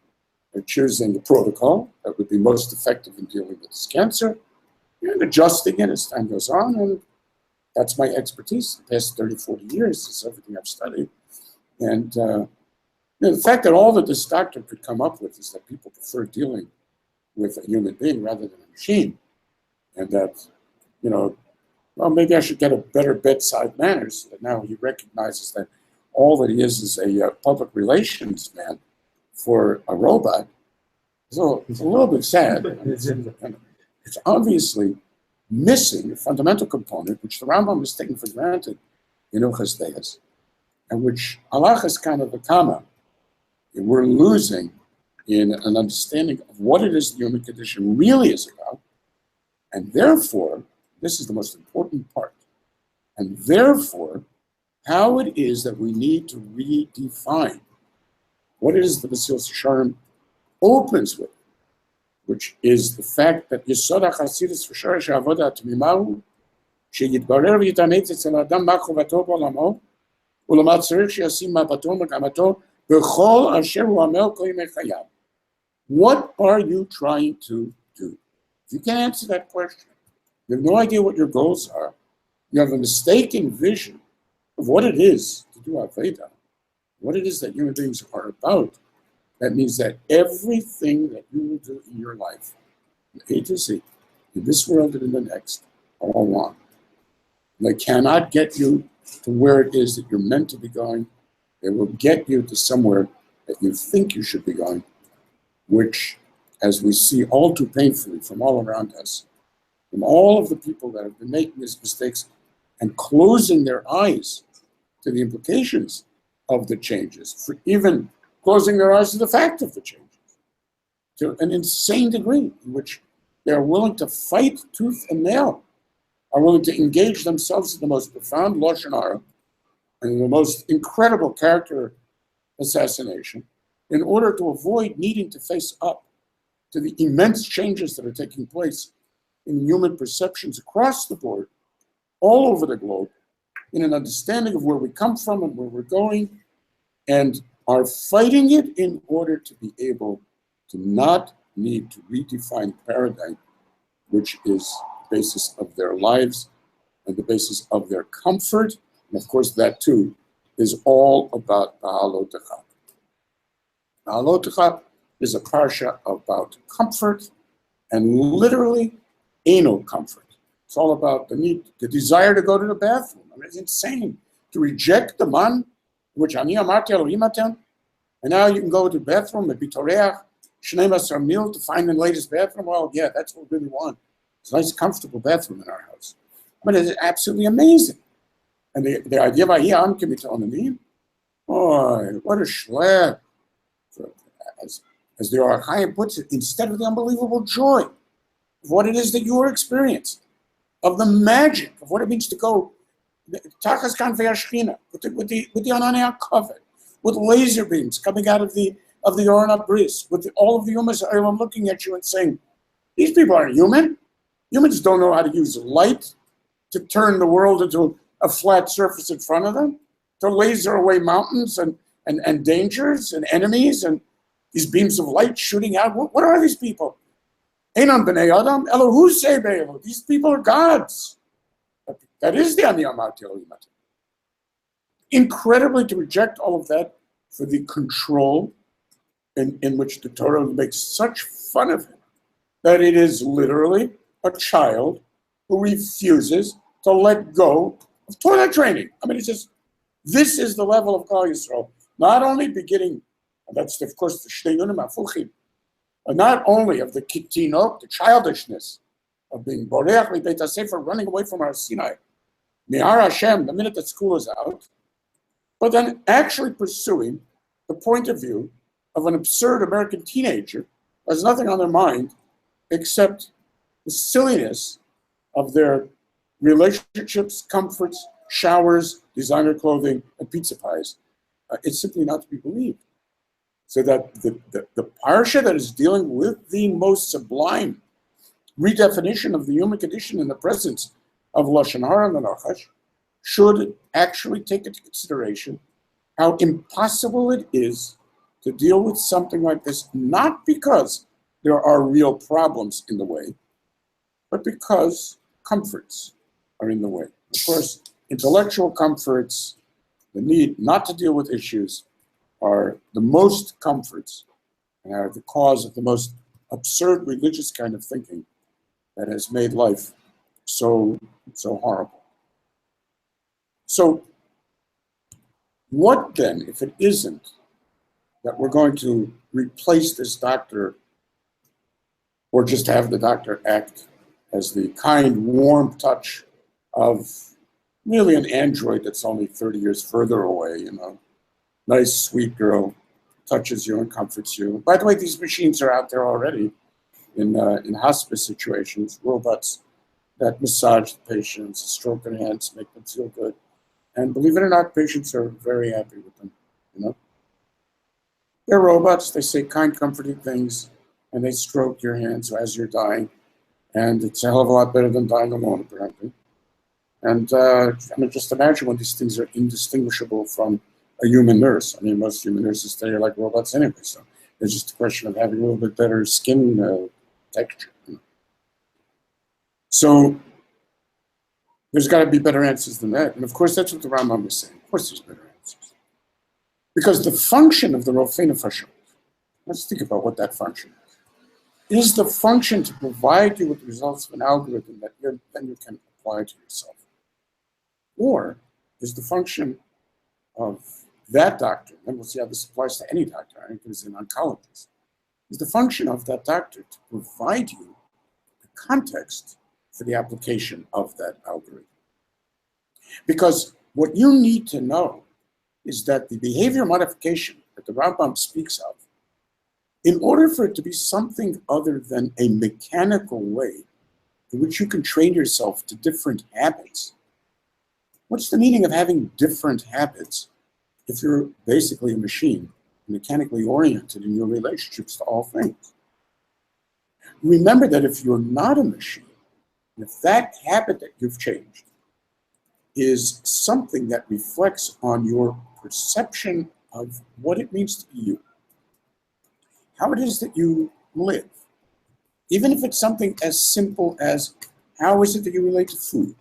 the protocol that would be most effective in dealing with this cancer, and adjusting it as time goes on. And that's my expertise. The past 30, 40 years is everything I've studied. And the fact that all that this doctor could come up with is that people prefer dealing with a human being rather than a machine. And that, well, maybe I should get a better bedside manner, so that now he recognizes that all that he is a public relations man for a robot. So it's a little bit sad. It's obviously missing a fundamental component, which the Rambam is taken for granted in Ilchos Deis, and which Allah is kind of the comma. We're losing in an understanding of what it is the human condition really is about, and therefore, this is the most important part, and therefore, how it is that we need to redefine what it is the Mesilas Yesharim opens with, which is the fact that Yesod HaChasidus v'Sharash HaAvoda Tmimahu sheyitbarer v'yitanetz etzel Adam ma chovato b'olamo u'lama tzarich sheyasim mabato megamato b'chol asher hu amel kol yemei chayav. What are you trying to do? If you can't answer that question, you have no idea what your goals are, you have a mistaken vision of what it is to do Aveda, what it is that human beings are about, that means that everything that you will do in your life, from A to Z, in this world and in the next, are all wrong. They cannot get you to where it is that you're meant to be going. They will get you to somewhere that you think you should be going, which, as we see all too painfully from all around us, from all of the people that have been making these mistakes and closing their eyes to the implications of the changes, for even closing their eyes to the fact of the changes, to an insane degree in which they are willing to fight tooth and nail, are willing to engage themselves in the most profound Lashon Hara and the most incredible character assassination in order to avoid needing to face up to the immense changes that are taking place in human perceptions across the board, all over the globe, in an understanding of where we come from and where we're going, and are fighting it in order to be able to not need to redefine paradigm, which is the basis of their lives and the basis of their comfort. And of course, that too is all about Beha'alotecha. Beha'alotecha is a parsha about comfort, and literally anal comfort. It's all about the need, the desire to go to the bathroom. I mean, it's insane to reject the man, which ani amarti Elohim atem, and now you can go to the bathroom and be toreach, shnei masar mil, to find the latest bathroom. Well, yeah, that's what we really want. It's a nice, comfortable bathroom in our house. I mean, it's absolutely amazing. And the idea of Ayam can be telling me, boy, what a schlep. As the Or HaChaim puts it, instead of the unbelievable joy of what it is that you are experiencing, of the magic of what it means to go Tachas Kanvei Hashchina, with the Ananei HaKavod, with laser beams coming out of the Oren HaBris, with all of the Umas Ha'olam looking at you and saying, these people aren't human. Humans don't know how to use light to turn the world into a flat surface in front of them, to laser away mountains and dangers and enemies and these beams of light shooting out. What are these people? Einam b'nei Adam, Elohu Sebe'elu. These people are gods. That is the Ani Amarti Elohim. Incredibly to reject all of that for the control in which the Torah makes such fun of him, that it is literally a child who refuses to let go of Torah training. I mean, it's just, this is the level of Klal Yisrael. Not only beginning, and that's of course the Shnei Yunim HaFuchim, not only of the kitinok, the childishness of being boreach libeit hasefer, running away from our Sinai, Mihara Hashem, the minute that school is out, but then actually pursuing the point of view of an absurd American teenager who has nothing on their mind except the silliness of their relationships, comforts, showers, designer clothing, and pizza pies. It's simply not to be believed. So that the parsha that is dealing with the most sublime redefinition of the human condition in the presence of Lashon Hara and Nachash should actually take into consideration how impossible it is to deal with something like this, not because there are real problems in the way, but because comforts are in the way. Of course, intellectual comforts, the need not to deal with issues, are the most comforts and are the cause of the most absurd religious kind of thinking that has made life so horrible. So what then, if it isn't that we're going to replace this doctor or just have the doctor act as the kind, warm touch of really an android that's only 30 years further away, you know, nice, sweet girl, touches you and comforts you. By the way, these machines are out there already in hospice situations, robots that massage the patients, stroke their hands, make them feel good. And believe it or not, patients are very happy with them, you know. They're robots, they say kind, comforting things, and they stroke your hands as you're dying. And it's a hell of a lot better than dying alone, apparently. And I mean, just imagine when these things are indistinguishable from a human nurse. I mean, most human nurses today are like robots anyway, so it's just a question of having a little bit better skin texture. You know? So there's got to be better answers than that. And of course, that's what the Rambam is saying. Of course, there's better answers. Because the function of the Rofei Nefashot, let's think about what that function is the function to provide you with the results of an algorithm that then you can apply to yourself. Or is the function of that doctor, and we'll see how this applies to any doctor, I think it's an oncologist, is the function of that doctor to provide you the context for the application of that algorithm. Because what you need to know is that the behavior modification that the Rambam speaks of, in order for it to be something other than a mechanical way in which you can train yourself to different habits, what's the meaning of having different habits if you're basically a machine, mechanically oriented in your relationships to all things? Remember that if you're not a machine, if that habit that you've changed is something that reflects on your perception of what it means to be you, how it is that you live, even if it's something as simple as how is it that you relate to food?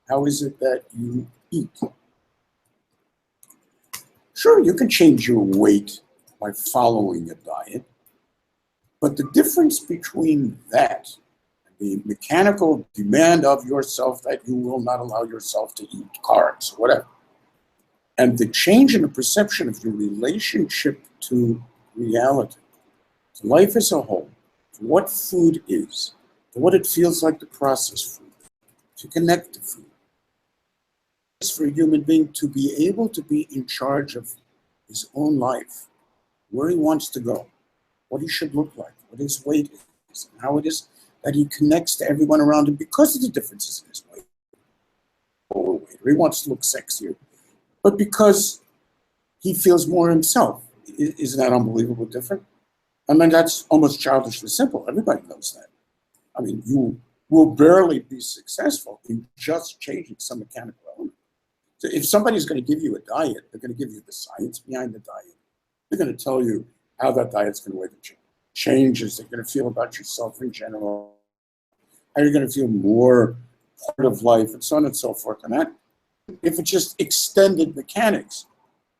How is it that you eat? Sure, you can change your weight by following a diet, but the difference between that and the mechanical demand of yourself that you will not allow yourself to eat carbs or whatever, and the change in the perception of your relationship to reality, to life as a whole, to what food is, to what it feels like to process food, to connect to food. It's for a human being to be able to be in charge of his own life, where he wants to go, what he should look like, what his weight is, and how it is that he connects to everyone around him because of the differences in his weight, overweight, or he wants to look sexier, but because he feels more himself. Isn't that unbelievably different? I mean, that's almost childishly simple. Everybody knows that. I mean, you will barely be successful in just changing some mechanical element. So if somebody's going to give you a diet, they're going to give you the science behind the diet. They're going to tell you how that diet's going to weigh the changes that you're going to feel about yourself in general, how you're going to feel more part of life, and so on and so forth. And that, if it's just extended mechanics,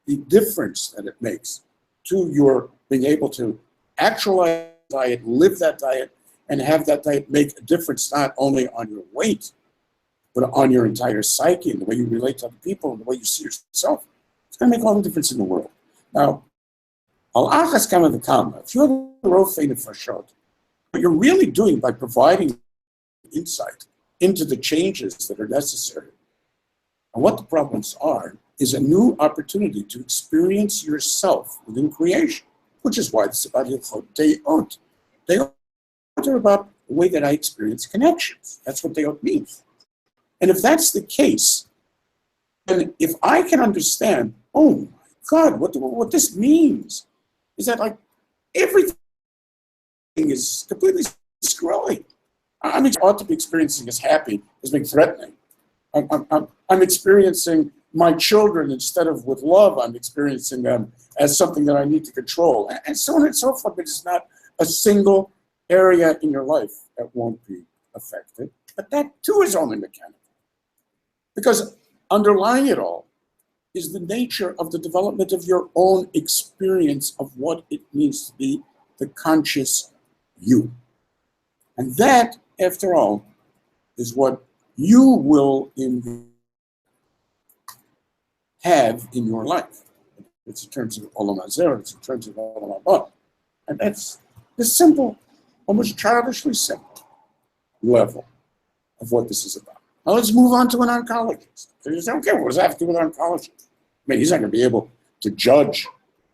the difference that it makes to your being able to actualize diet, live that diet, and have that diet make a difference not only on your weight, but on your entire psyche and the way you relate to other people and the way you see yourself. It's going to make all the difference in the world. Now, al-achas kama v'kama, if you're the Rofei Nefashot, what you're really doing by providing insight into the changes that are necessary and what the problems are is a new opportunity to experience yourself within creation, which is why it's about Deot. Deot are about the way that I experience connections. That's what Deot means. And if that's the case, then if I can understand, oh my God, what this means is that like everything is completely screwy. I mean, I ought to be experiencing as happy as being threatening. I'm experiencing my children instead of with love. I'm experiencing them as something that I need to control, and so on and so forth. But it's not a single area in your life that won't be affected. But that too is only mechanical, because underlying it all is the nature of the development of your own experience of what it means to be the conscious you. And that, after all, is what you will have in your life. It's in terms of Olam Hazeh, it's in terms of Olam Haba. And that's the simple, almost childishly simple level of what this is about. Now let's move on to an oncologist. So you say, okay, what does that have to do with oncology? I mean, he's not going to be able to judge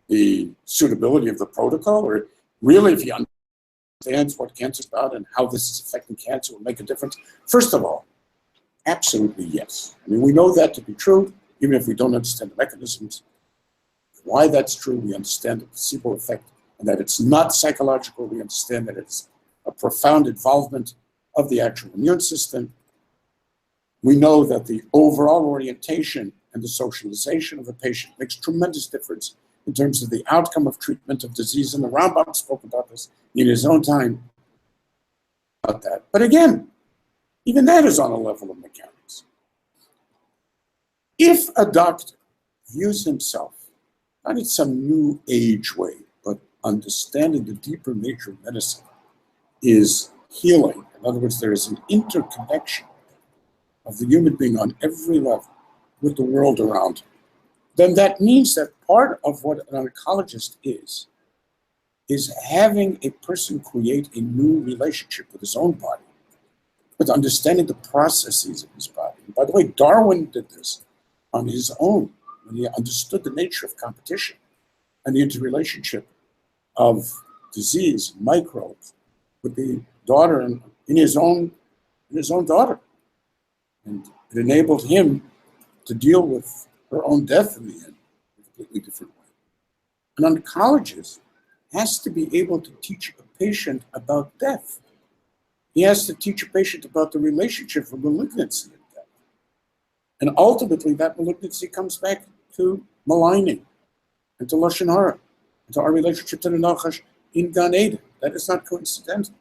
the suitability of the protocol, or really, if he understands what cancer is about and how this is affecting cancer, will make a difference. First of all, absolutely yes. I mean, we know that to be true, even if we don't understand the mechanisms. Why that's true, we understand the placebo effect, and that it's not psychological. We understand that it's a profound involvement of the actual immune system. We know that the overall orientation and the socialization of the patient makes tremendous difference in terms of the outcome of treatment of disease. And the Rambam spoke about this in his own time about that. But again, even that is on a level of mechanics. If a doctor views himself not in some new age way, but understanding the deeper nature of medicine is healing, in other words, there is an interconnection of the human being on every level with the world around him, then that means that part of what an oncologist is having a person create a new relationship with his own body, with understanding the processes of his body. And by the way, Darwin did this on his own when he understood the nature of competition and the interrelationship of disease, microbes, with the daughter in his own daughter. And it enabled him to deal with her own death in the end in a completely different way. An oncologist has to be able to teach a patient about death. He has to teach a patient about the relationship of malignancy and death. And ultimately, that malignancy comes back to maligning and to Lashon Hara, and to our relationship to the Nachash in Gan Eden. That is not coincidental.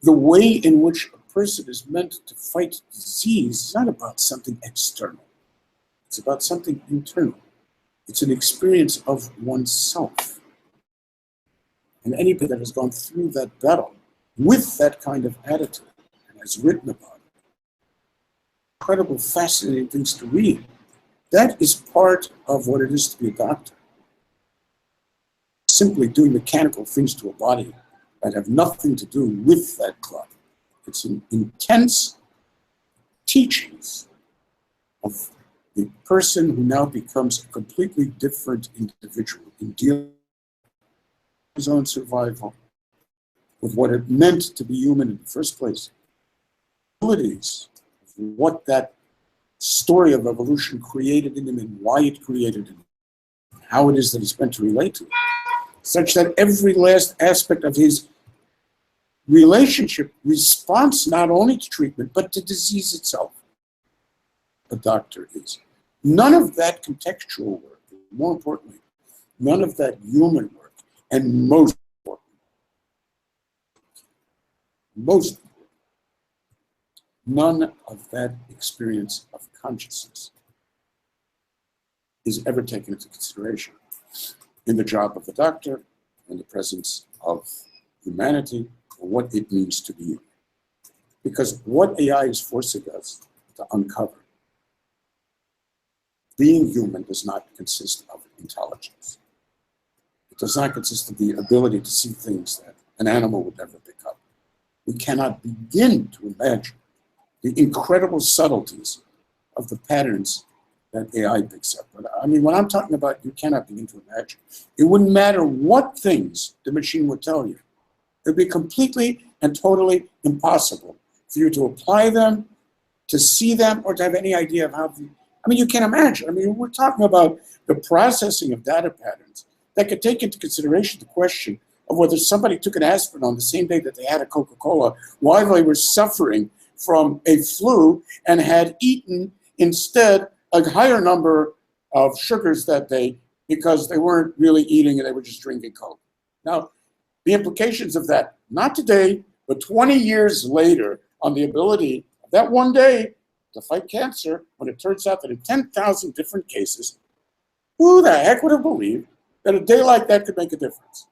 The way in which a person is meant to fight disease is not about something external. It's about something internal. It's an experience of oneself. And anybody that has gone through that battle with that kind of attitude and has written about it, incredible, fascinating things to read. That is part of what it is to be a doctor. Simply doing mechanical things to a body that have nothing to do with that body. It's an intense teachings of the person who now becomes a completely different individual in dealing with his own survival, with what it meant to be human in the first place, abilities, what that story of evolution created in him and why it created him, how it is that he's meant to relate to it, such that every last aspect of his relationship responds not only to treatment, but to disease itself. A doctor is. None of that contextual work, more importantly, none of that human work, and most important, none of that experience of consciousness is ever taken into consideration in the job of the doctor, in the presence of humanity, or what it means to be human. Because what AI is forcing us to uncover, being human does not consist of intelligence. It does not consist of the ability to see things that an animal would never pick up. We cannot begin to imagine the incredible subtleties of the patterns that AI picks up. But I mean, when I'm talking about you cannot begin to imagine, it wouldn't matter what things the machine would tell you. It would be completely and totally impossible for you to apply them to see them or to have any idea of how. You can imagine. We're talking about the processing of data patterns that could take into consideration the question of whether somebody took an aspirin on the same day that they had a Coca-Cola while they were suffering from a flu and had eaten instead a higher number of sugars that day because they weren't really eating and they were just drinking Coke. Now, the implications of that, not today, but 20 years later, on the ability of that one day to fight cancer, when it turns out that in 10,000 different cases, who the heck would have believed that a day like that could make a difference?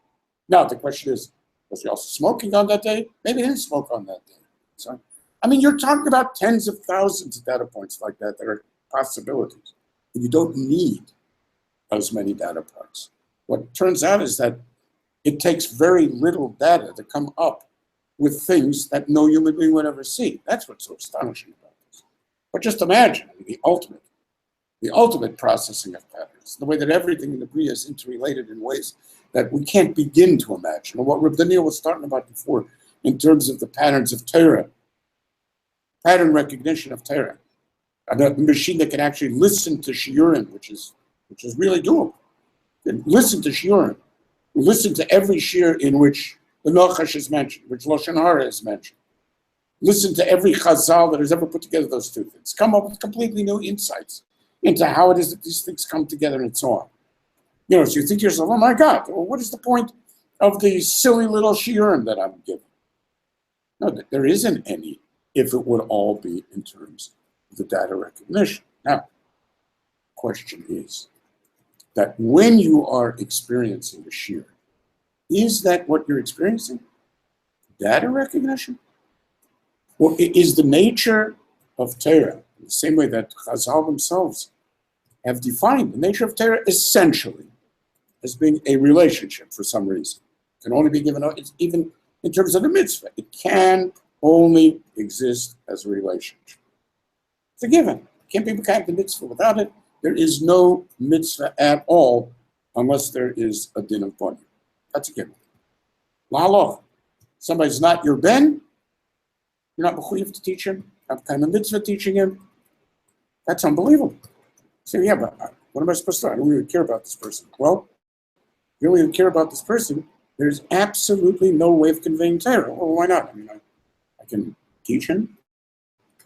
Now, the question is, was he also smoking on that day? Maybe he didn't smoke on that day. So, you're talking about tens of thousands of data points like that are possibilities. And you don't need as many data points. What turns out is that it takes very little data to come up with things that no human being would ever see. That's what's so astonishing about this. But just imagine the ultimate processing of patterns, the way that everything in the Bria is interrelated in ways that we can't begin to imagine. And what Reb Daniel was talking about before in terms of the patterns of Torah, pattern recognition of Torah, a machine that can actually listen to shiurim, which is really doable. And listen to shiurim, listen to every shiur in which the Nochash is mentioned, which Lashon Hara is mentioned. Listen to every chazal that has ever put together those two things. Come up with completely new insights into how it is that these things come together and so on. So you think to yourself, oh my God, well, what is the point of the silly little shiurim that I'm giving? No, there isn't any if it would all be in terms of the data recognition. Now, the question is that when you are experiencing a shiur, is that what you're experiencing? Data recognition? Or is the nature of Torah, in the same way that Chazal themselves have defined the nature of Torah essentially as being a relationship for some reason? It can only be given, even in terms of the mitzvah, it can only exist as a relationship. It's a given. It can't be the mitzvah without it. There is no mitzvah at all unless there is a din of body. That's a given. La'aloch. Somebody's not your ben, you're not mechuyev to teach him, not kind of mitzvah teaching him. That's unbelievable. So yeah, but what am I supposed to do? I don't really care about this person. Well, if you don't even care about this person, there's absolutely no way of conveying Torah. Well, why not? I can teach him.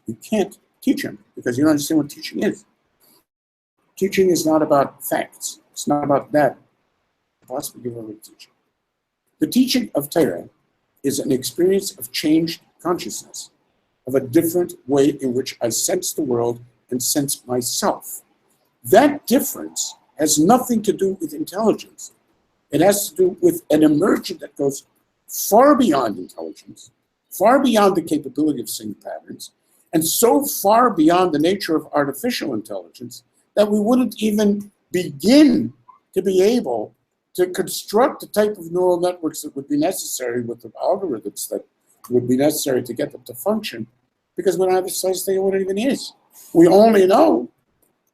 You can't teach him because you don't understand what teaching is. Teaching is not about facts. It's not about that. Possibly give away teaching. The teaching of Torah is an experience of changed consciousness, of a different way in which I sense the world and sense myself. That difference has nothing to do with intelligence. It has to do with an immersion that goes far beyond intelligence, far beyond the capability of seeing patterns, and so far beyond the nature of artificial intelligence that we wouldn't even begin to be able to construct the type of neural networks that would be necessary with the algorithms that would be necessary to get them to function, because we don't have a slice idea what it even is. We only know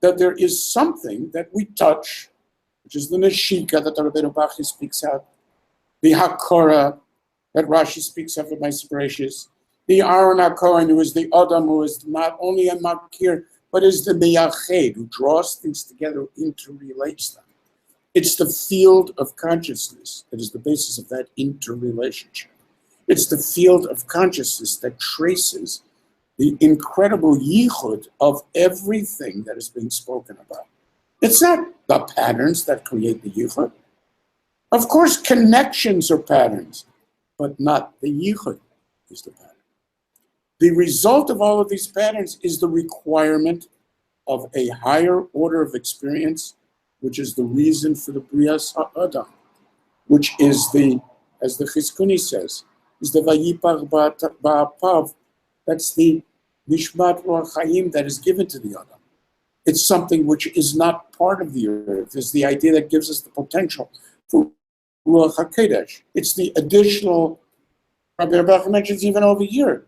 that there is something that we touch, which is the neshika that the Rabbeinu Bachya speaks out, the hakora that Rashi speaks of in my Bereshis, the Aaron HaKohen, who is the Adam, who is not only a makir, but is the meyached, who draws things together, interrelates them. It's the field of consciousness that is the basis of that interrelationship. It's the field of consciousness that traces the incredible yichud of everything that is being spoken about. It's not the patterns that create the yichud. Of course, connections are patterns, but not the yichud is the pattern. The result of all of these patterns is the requirement of a higher order of experience, which is the reason for the Brias HaAdam, which is the, as the Chizkuni says, is the Vayipar Ba'apav, that's the Nishmat Ruach Chaim that is given to the Adam. It's something which is not part of the earth. It's the idea that gives us the potential for Ruach HaKodesh. It's the additional, Rabbi Rebbe mentions even over here,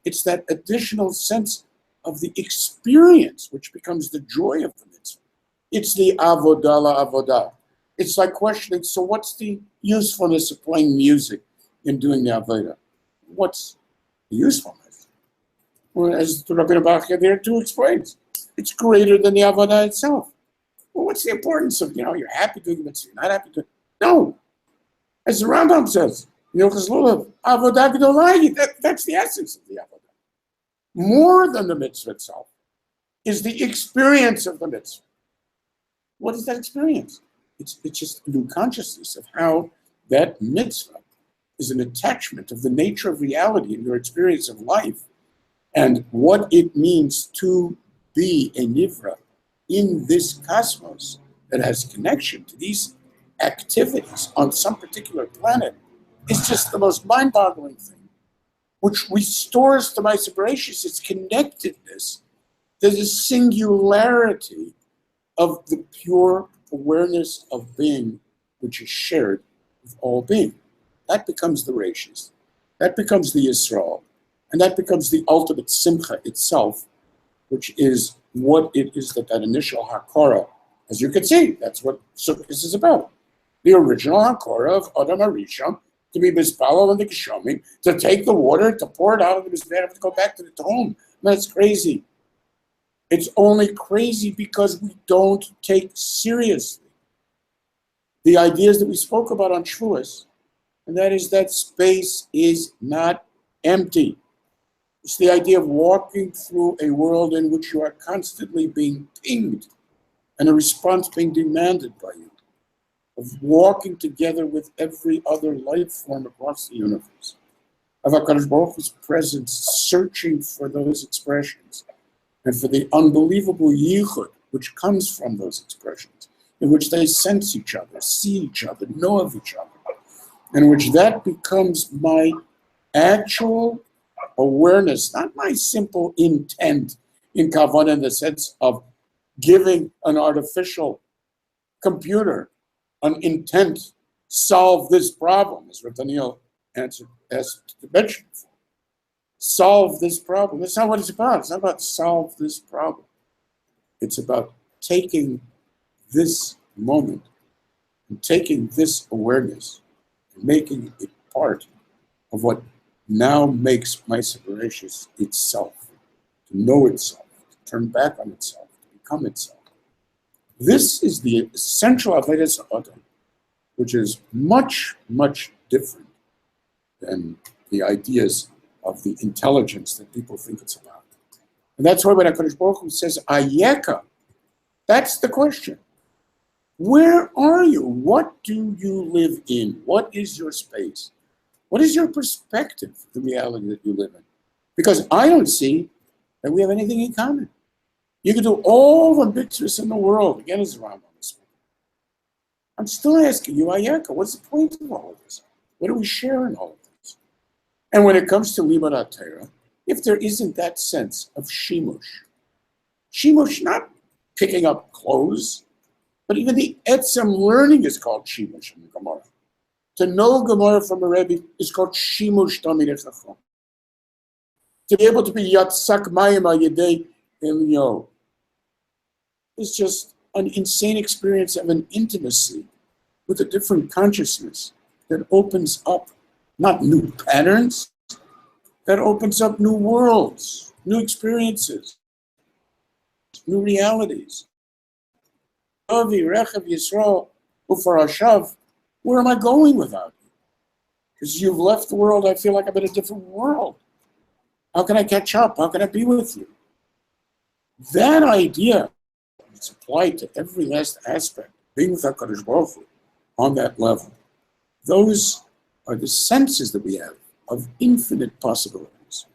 it's that additional sense of the experience which becomes the joy of the mitzvah. It's the avodah la avodah. It's like questioning, so what's the usefulness of playing music in doing the avodah? What's the usefulness? Well, as the Rabbi Bachya there too explains, it's greater than the avodah itself. Well, what's the importance of, you're happy doing mitzvah, you're not happy doing it? No. As the Rambam says, avodah gdolah, that's the essence of the avodah. More than the mitzvah itself is the experience of the mitzvah. What is that experience? It's just a new consciousness of how that mitzvah is an attachment of the nature of reality in your experience of life and what it means to be a nivra in this cosmos that has connection to these activities on some particular planet is just the most mind-boggling thing, which restores to my Bereshis its connectedness. There's a singularity of the pure awareness of being, which is shared with all being. That becomes the Rashis. That becomes the Yisrael. And that becomes the ultimate Simcha itself, which is what it is that initial Hakara, as you can see, that's what Sukkot is about. The original Hakara of Adam Arishon, to be Mispalel and the Geshomim, to take the water, to pour it out of the Mizbeach, to go back to the home. That's crazy. It's only crazy because we don't take seriously the ideas that we spoke about on Shavuos, and that is that space is not empty. It's the idea of walking through a world in which you are constantly being pinged and a response being demanded by you, of walking together with every other life form across the universe, of HaKadosh Baruch Hu's presence, searching for those expressions and for the unbelievable yichud which comes from those expressions, in which they sense each other, see each other, know of each other, in which that becomes my actual awareness, not my simple intent in Kavanah in the sense of giving an artificial computer an intent, solve this problem, as Rav Daniel asked to mention before. Solve this problem. That's not what it's about. It's not about solve this problem. It's about taking this moment and taking this awareness and making it part of what now makes my Bereshis itself, to know itself, to turn back on itself, to become itself. This is the essential Avodas Adam, which is much, much different than the ideas of the intelligence that people think it's about. And that's why when HaKadosh Baruch Hu says, Ayeka, that's the question. Where are you? What do you live in? What is your space? What is your perspective of the reality that you live in? Because I don't see that we have anything in common. You can do all the mitzvahs in the world, again as the Rambam is speaking. I'm still asking you, Ayeka, what's the point of all of this? What do we share in all of this? And when it comes to Libat Torah, if there isn't that sense of shimush, not picking up clothes, but even the etzem learning is called shimush in the Gemara. To know Gemara from a Rebbe is called shimush tamid chacham. To be able to be yatsak mayim al yedei elyo is just an insane experience of an intimacy with a different consciousness that opens up not new patterns, that opens up new worlds, new experiences, new realities. Avi, Rechav, Yisrael, Ufarashav, where am I going without you? Because you've left the world, I feel like I'm in a different world. How can I catch up? How can I be with you? That idea is applied to every last aspect, being with HaKadosh Baruch Hu on that level. Those are the senses that we have of infinite possibilities,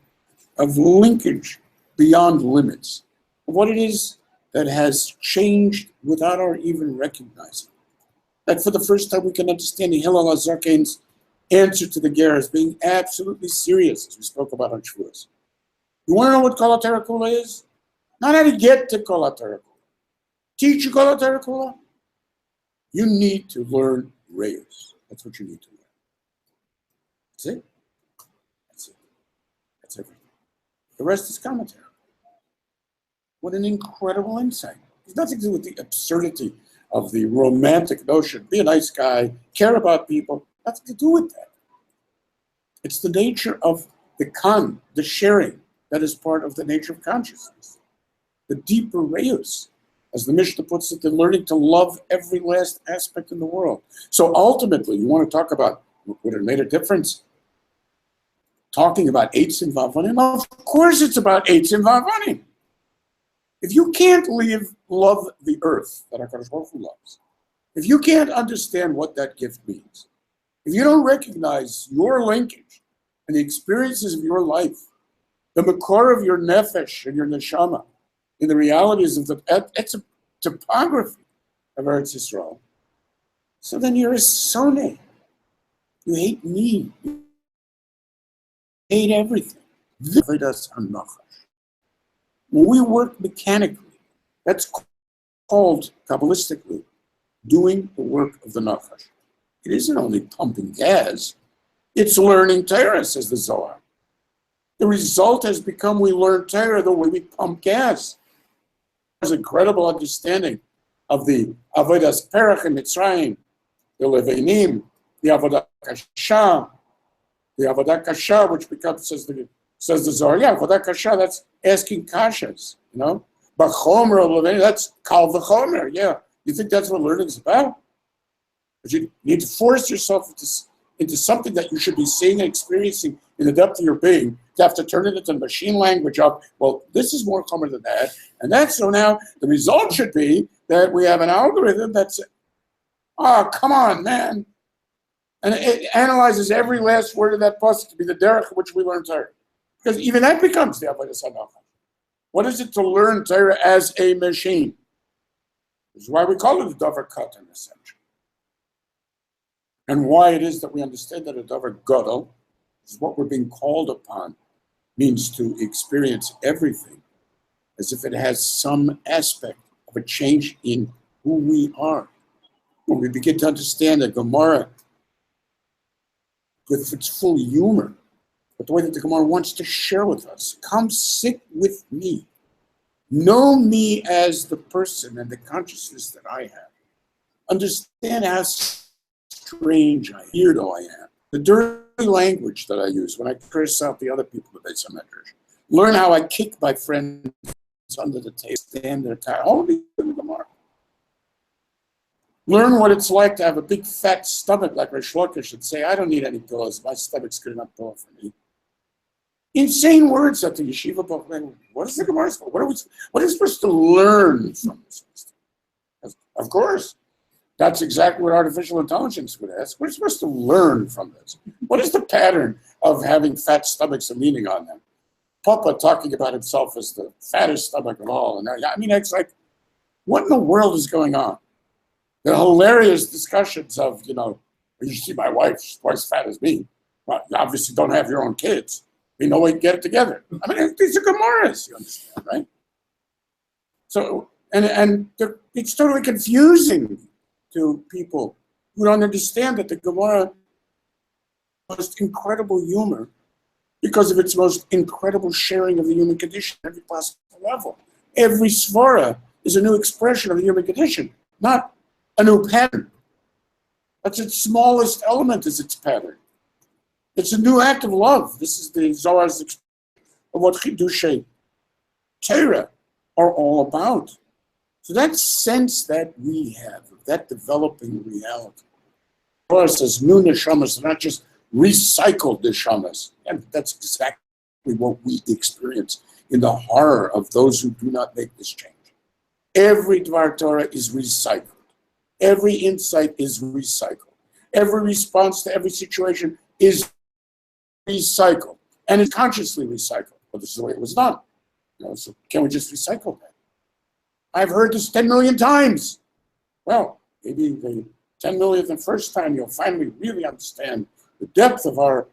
of linkage beyond limits, of what it is that has changed without our even recognizing. That for the first time we can understand the Hillel HaZaken's answer to the Ger as being absolutely serious, as we spoke about on Shavuos. You want to know what Kol HaTorah Kula is? Not how to get to Kol HaTorah Kula. Teach you Kol HaTorah Kula? You need to learn Reus. That's what you need to learn. That's it. That's it. That's everything. The rest is commentary. What an incredible insight. It's nothing to do with the absurdity of the romantic notion. Be a nice guy, care about people. Nothing to do with that. It's the nature of the kan, the sharing, that is part of the nature of consciousness. The deeper reus, as the Mishnah puts it, the learning to love every last aspect in the world. So ultimately, you want to talk about, would it have made a difference? Talking about Eitz and Vavanim? Of course it's about Eitz and Vavanim. If you can't love the earth that HaKadosh Baruch Hu loves, if you can't understand what that gift means, if you don't recognize your linkage and the experiences of your life, the makor of your nefesh and your neshama, in the realities of the topography of Eretz Yisrael, so then you're a soneh. You hate me. You hate everything. When we work mechanically, that's called Kabbalistically doing the work of the nachash. It isn't only pumping gas, it's learning Torah, says the Zohar. The result has become we learn Torah the way we pump gas. There's an incredible understanding of the Avodas Perach in Mitzrayim, the Levinim, the Avodah Kasha, which becomes, says the Zohar, yeah, Avodah Kasha, that's asking kashas, you know? B'chomer of Levinim, that's kal v'chomer, yeah. You think that's what learning is about? But you need to force yourself into something that you should be seeing and experiencing in the depth of your being, to have to turn it into machine language of, well, this is more common than that. And that's, so now the result should be that we have an algorithm that's, come on, man. And it analyzes every last word of that pasuk to be the derech which we learn Torah. Because even that becomes the Avodas HaNachal. What is it to learn Torah as a machine? This is why we call it a davar katan, essentially. And why it is that we understand that a davar gadol is what we're being called upon, means to experience everything as if it has some aspect of a change in who we are. When we begin to understand that Gemara, with its full humor, but the way that the Gemara wants to share with us, come sit with me. Know me as the person and the consciousness that I have. Understand how strange I am, weirdo I am. The dirty language that I use when I curse out the other people that they medrash. Learn how I kick my friends under the table, stand there tired. All of these in the Gemara. Learn what it's like to have a big fat stomach like Shelach should say, I don't need any pillows. My stomach's good enough pillow for me. Insane words at the yeshiva book. What is the Gemara for? What are we supposed to learn from this? Of course. That's exactly what artificial intelligence would ask. We're supposed to learn from this. What is the pattern of having fat stomachs and leaning on them? Papa talking about himself as the fattest stomach of all. And I mean, it's like, what in the world is going on? The hilarious discussions of, you see my wife, she's twice as fat as me. Well, you obviously don't have your own kids. You know, we can get it together. I mean, these are Gemaras, you understand, right? So, and it's totally confusing to people who don't understand that the Gemara most incredible humor because of its most incredible sharing of the human condition at every possible level. Every svara is a new expression of the human condition, not a new pattern. That's its smallest element, is its pattern. It's a new act of love. This is the Zohar's of what Chidushei Torah are all about. So that sense that we have, that developing reality. Zohar says new neshamas, not just recycled neshamas. And that's exactly what we experience in the horror of those who do not make this change. Every Dvar Torah is recycled. Every insight is recycled. Every response to every situation is recycled. And it's consciously recycled. But this is the way it was done. So can we just recycle that? I've heard this 10 million times. Well, maybe the 10 millionth and first time you'll finally really understand the depth of our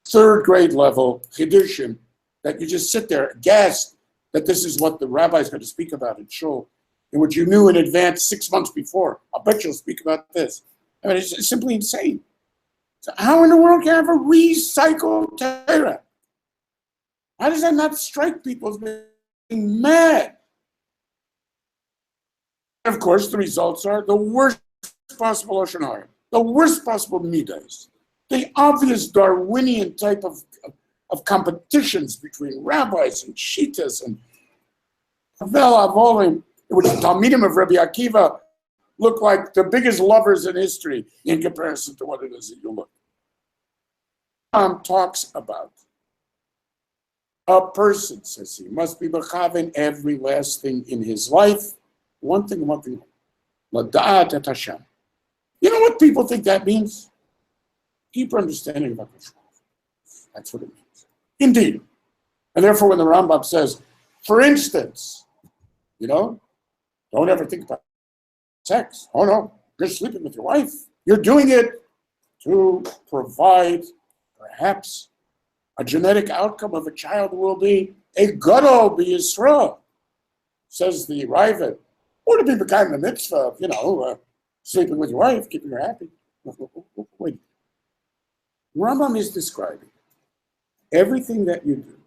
third grade level chidushim, that you just sit there aghast that this is what the rabbi is going to speak about in shul, in which you knew in advance 6 months before. I'll bet you'll speak about this. I mean, it's simply insane. So how in the world can I have a recycled Torah? How does that not strike people as being mad? And of course, the results are the worst possible Lashon Hara, the worst possible midas, the obvious Darwinian type of of competitions between rabbis and shitas and Avolim, which the Talmidim of Rabbi Akiva look like the biggest lovers in history in comparison to what it is that you look. Talks about a person, says he, must be mechaven every last thing in his life. One thing. Lada'at et Hashem. You know what people think that means? Deeper understanding about Lashon. That's what it means. Indeed. And therefore, when the Rambam says, for instance, don't ever think about sex. Oh no, you're sleeping with your wife. You're doing it to provide perhaps a genetic outcome of a child who will be a gadol b'Yisrael, says the Ravid. Or to be the kind of mitzvah of, sleeping with your wife, keeping her happy. Wait. Rambam is describing everything that you do.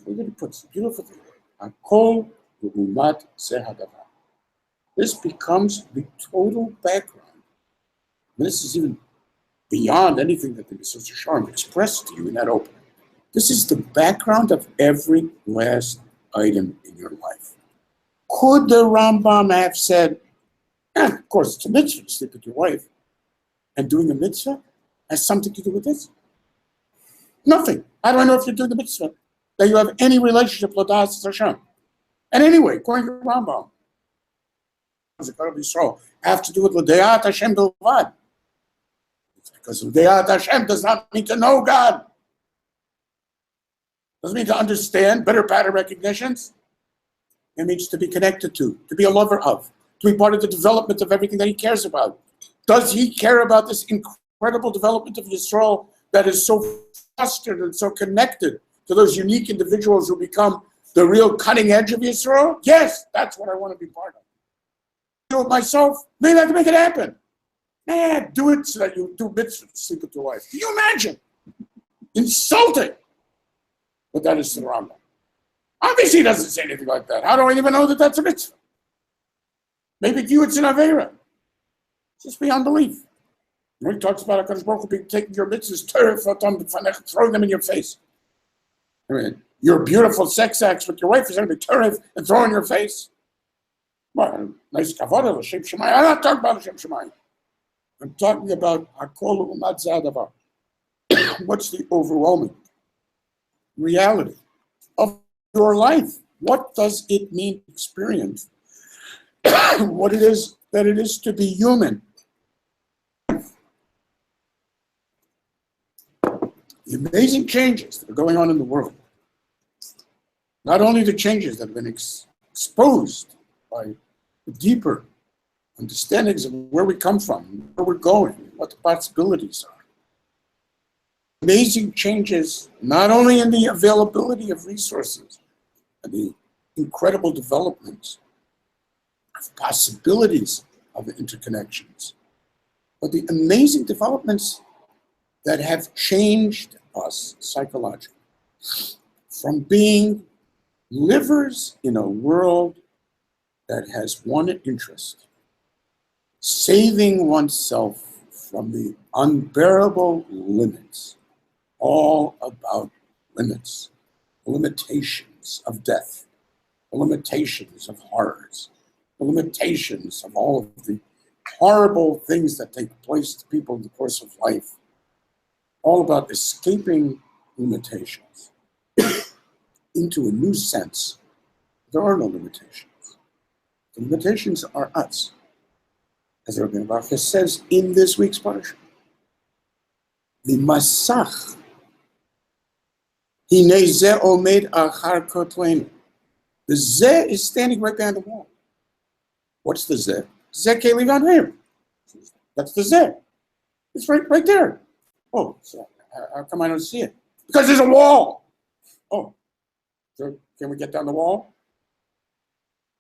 Look at he puts it, beautiful thing. Akol u'umat zeh. This becomes the total background. And this is even beyond anything that the Mesilas Yesharim expressed to you in that opening. This is the background of every last item in your life. Could the Rambam have said, of course, it's a mitzvah to sleep with your wife, and doing a mitzvah has something to do with this? Nothing. How do I know if you're doing the mitzvah that you have any relationship with Hashem? And anyway, according to Rambam, have to do with L'De'at Hashem Bilvad. It's because L'De'at Hashem does not mean to know God. Doesn't mean to understand better pattern recognitions. It means to be connected to be a lover of, to be part of the development of everything that he cares about. Does he care about this incredible development of Yisrael that is so fostered and so connected to those unique individuals who become the real cutting edge of Yisrael? Yes, that's what I want to be part of. Do it myself, maybe I can make it happen. Do it so that you do mitzvah to sleep with your wife. Can you imagine? Insulting. But that is the Rambam. Obviously, he doesn't say anything like that. How do I even know that that's a mitzvah? Maybe to you it's an avera. It's just beyond belief. When he talks about HaKadosh Baruch Hu taking your mitzvahs, throwing them in your face. I mean, your beautiful sex acts with your wife is going to be turf and throw in your face. Well, nice kavod, L'Shem Shemayim. I'm not talking about L'Shem Shemayim. I'm talking about Hakol U'Mat Zadavar. What's the overwhelming reality of your life? What does it mean to experience what it is that it is to be human? The amazing changes that are going on in the world. Not only the changes that have been exposed by the deeper understandings of where we come from, where we're going, what the possibilities are. Amazing changes, not only in the availability of resources and the incredible developments of possibilities of interconnections, but the amazing developments that have changed us psychologically from being livers in a world that has one interest, saving oneself from the unbearable limits, all about limits, limitations of death, the limitations of horrors, the limitations of all of the horrible things that take place to people in the course of life, all about escaping limitations into a new sense. There are no limitations. The limitations are us. As the Rabbi Baruch says in this week's parasha, the masach, hinei zeh omed achar kotleinu. The zeh is standing right behind the wall. What's the zeh? Zeh keli vanveir. That's the zeh. It's right there. Oh, so how come I don't see it? Because there's a wall. Oh, so can we get down the wall?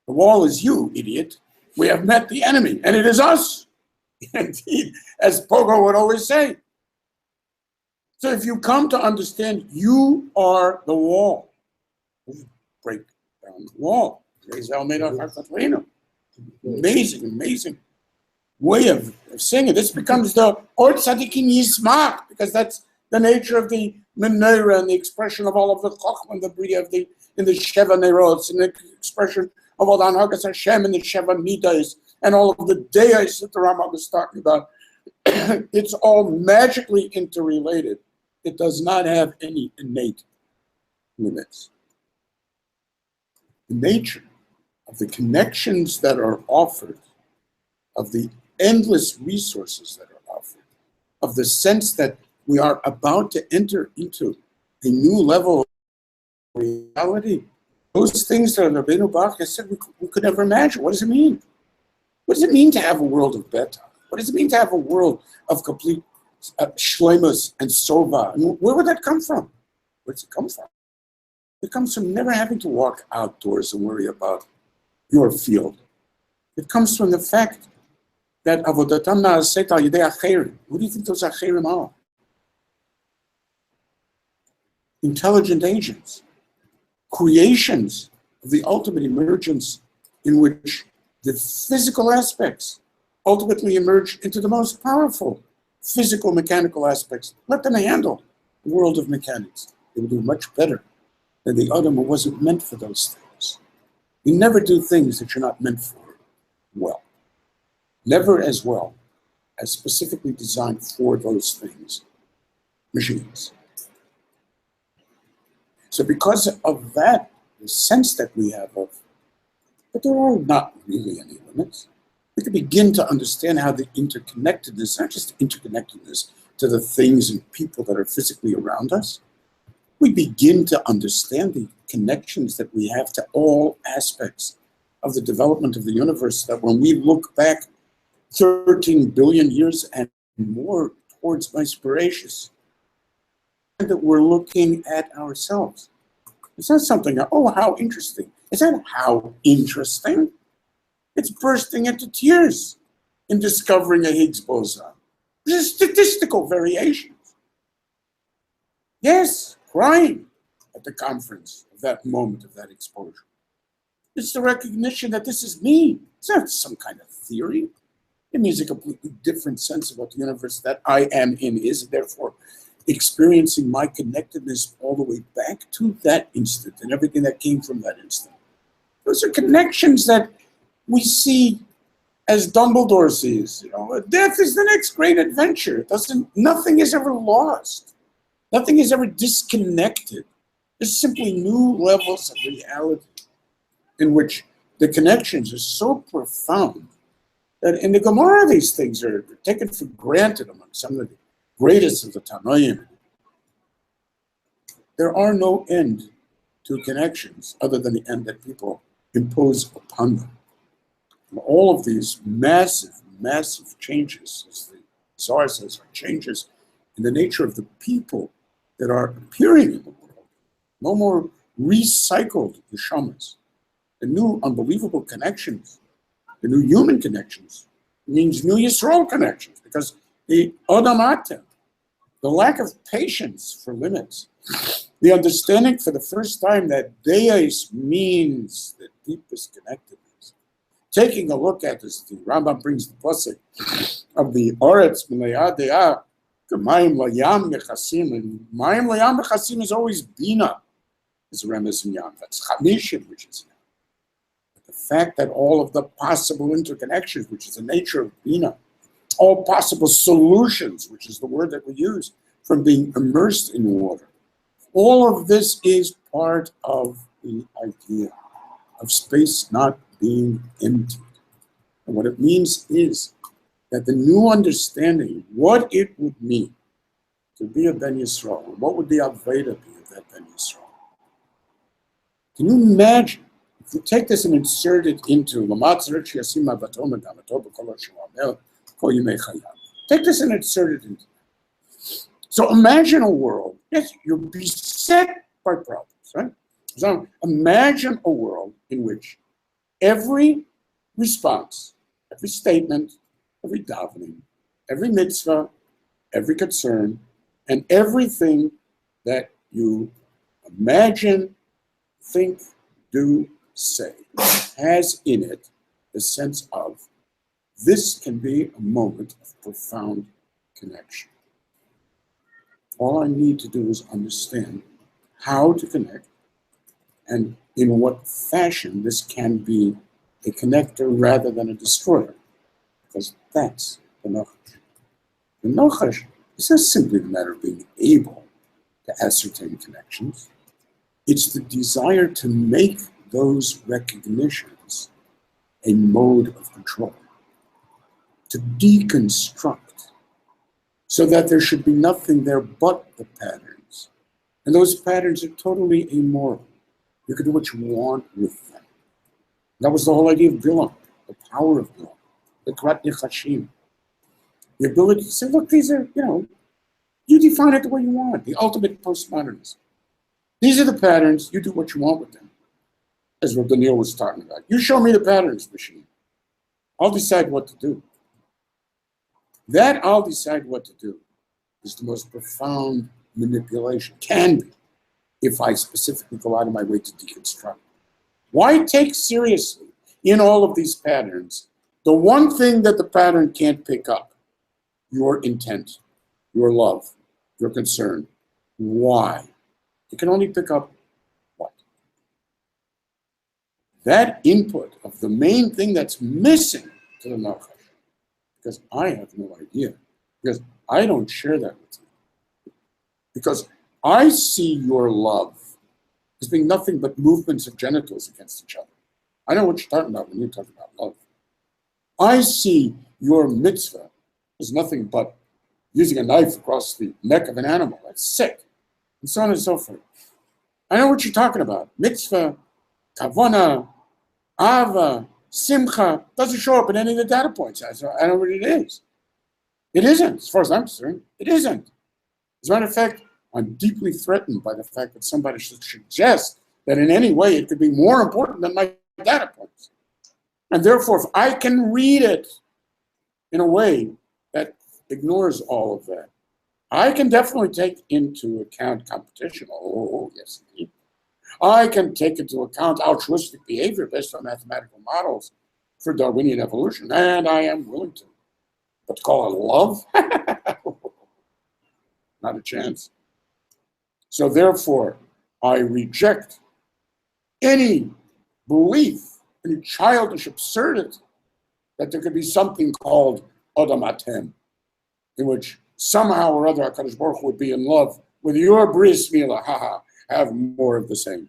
The wall is you, idiot. We have met the enemy, and it is us. Indeed, as Pogo would always say. So if you come to understand, you are the wall. Break down the wall. Amazing, amazing way of singing. This becomes the Or Tzadikim Yismach, because that's the nature of the menorah, and the expression of all of the chokhmah and the bria of in the Sheva Nerots, and the expression of all the Anhagas Hashem and the Sheva Midas, and all of the Deis that the Rambam is talking about. It's all magically interrelated. It does not have any innate limits. The nature of the connections that are offered, of the endless resources that are offered, of the sense that we are about to enter into a new level of reality, those things that Rabbeinu Bach has said we could never imagine. What does it mean? What does it mean to have a world of Beta? What does it mean to have a world of complete shlemus and sova? And where would that come from? Where does it come from? It comes from never having to walk outdoors and worry about your field. It comes from the fact that avodatam na'aseh al yedei acherim. Who do you think those acherim are? Intelligent agents, creations of the ultimate emergence in which the physical aspects ultimately emerge into the most powerful physical mechanical aspects. Let them handle the world of mechanics. They will do much better than the Adam who wasn't meant for those things. You never do things that you're not meant for well. Never as well as specifically designed for those things, machines. So because of that, the sense that we have of, but there are not really any limits. We can begin to understand how the interconnectedness, not just interconnectedness to the things and people that are physically around us, we begin to understand the connections that we have to all aspects of the development of the universe, that when we look back 13 billion years and more towards my Spiracious, that we're looking at ourselves. It's not something, oh, how interesting. It's not how interesting. It's bursting into tears in discovering a Higgs boson. There's statistical variations. Yes, crying at the conference of that moment of that exposure. It's the recognition that this is me. It's not some kind of theory. It means a completely different sense of what the universe that I am in is, and therefore experiencing my connectedness all the way back to that instant and everything that came from that instant. Those are connections that we see as Dumbledore sees. You know, death is the next great adventure. Nothing is ever lost. Nothing is ever disconnected. There's simply new levels of reality in which the connections are so profound that in the Gemara these things are taken for granted among some of the greatest of the Tanoim. There are no end to connections other than the end that people impose upon them. And all of these massive, massive changes, as the Zohar says, are changes in the nature of the people that are appearing in the world. No more recycled neshamas. The new unbelievable connections, the new human connections, means new Yisrael connections, because the odamata, the lack of patience for limits, the understanding for the first time that deis means the deepest connectedness. Taking a look at this, the Rambam brings the pasuk of the Oretz Milei De'ah, Mayim Layam Mechasim, and Mayim Layam Mechasim is always Bina, is Remez in Yam. That's Chamishim, which is Yam. But the fact that all of the possible interconnections, which is the nature of Bina, all possible solutions, which is the word that we use, from being immersed in water, all of this is part of the idea of space not being empty. And what it means is that the new understanding, what it would mean to be a Ben Yisrael, and what would the Aveda be of that Ben Yisrael? Can you imagine, if you take this and insert it into take this and insert it into. So imagine a world, yes, you're beset by problems, right? So imagine a world in which every response, every statement, every davening, every mitzvah, every concern, and everything that you imagine, think, do, say, has in it the sense of this can be a moment of profound connection. All I need to do is understand how to connect and in what fashion this can be a connector rather than a destroyer. Because that's the Nachash. The Nachash is not simply the matter of being able to ascertain connections. It's the desire to make those recognitions a mode of control, to deconstruct, so that there should be nothing there but the patterns. And those patterns are totally amoral. You can do what you want with them. That was the whole idea of Bilam, the power of Bilam, the Krat Nechashim. The ability to say, look, these are, you define it the way you want, the ultimate postmodernism. These are the patterns, you do what you want with them. As what Daniel was talking about. You show me the patterns, machine. I'll decide what to do. That I'll decide what to do is the most profound manipulation, can be, if I specifically go out of my way to deconstruct. Why take seriously in all of these patterns the one thing that the pattern can't pick up? Your intent, your love, your concern. Why? It can only pick up what? That input of the main thing that's missing to the Nachash. Because I have no idea. Because I don't share that with you. Because I see your love as being nothing but movements of genitals against each other. I know what you're talking about when you talk about love. I see your mitzvah as nothing but using a knife across the neck of an animal. That's sick. And so on and so forth. I know what you're talking about. Mitzvah, kavana, ava, simcha, doesn't show up in any of the data points. I know what it is. It isn't, as far as I'm concerned. It isn't. As a matter of fact, I'm deeply threatened by the fact that somebody should suggest that in any way it could be more important than my data points. And therefore, if I can read it in a way that ignores all of that, I can definitely take into account competition. Oh, yes, indeed. I can take into account altruistic behavior based on mathematical models for Darwinian evolution, and I am willing to. But to call it love? Not a chance. So therefore, I reject any belief, any childish absurdity that there could be something called Adam Atem, in which somehow or other HaKadosh Baruch Hu would be in love with your bris milah, have more of the same.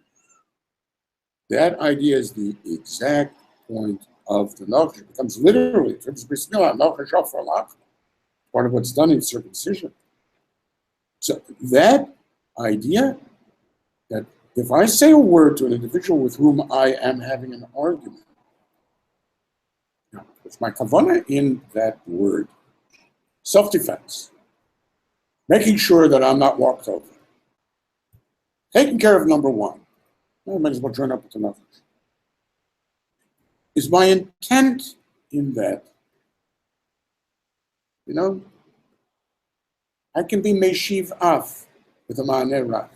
That idea is the exact point of the Nachash. It becomes literally, bris milah, Nachash for Allah, part of what's done in circumcision. So that idea that if I say a word to an individual with whom I am having an argument, with my kavanah in that word, self-defense, making sure that I'm not walked over, taking care of number one, I might as well join up with the Nachash. Is my intent in that, I can be Meshiv Af with a Ma'aneh Rach.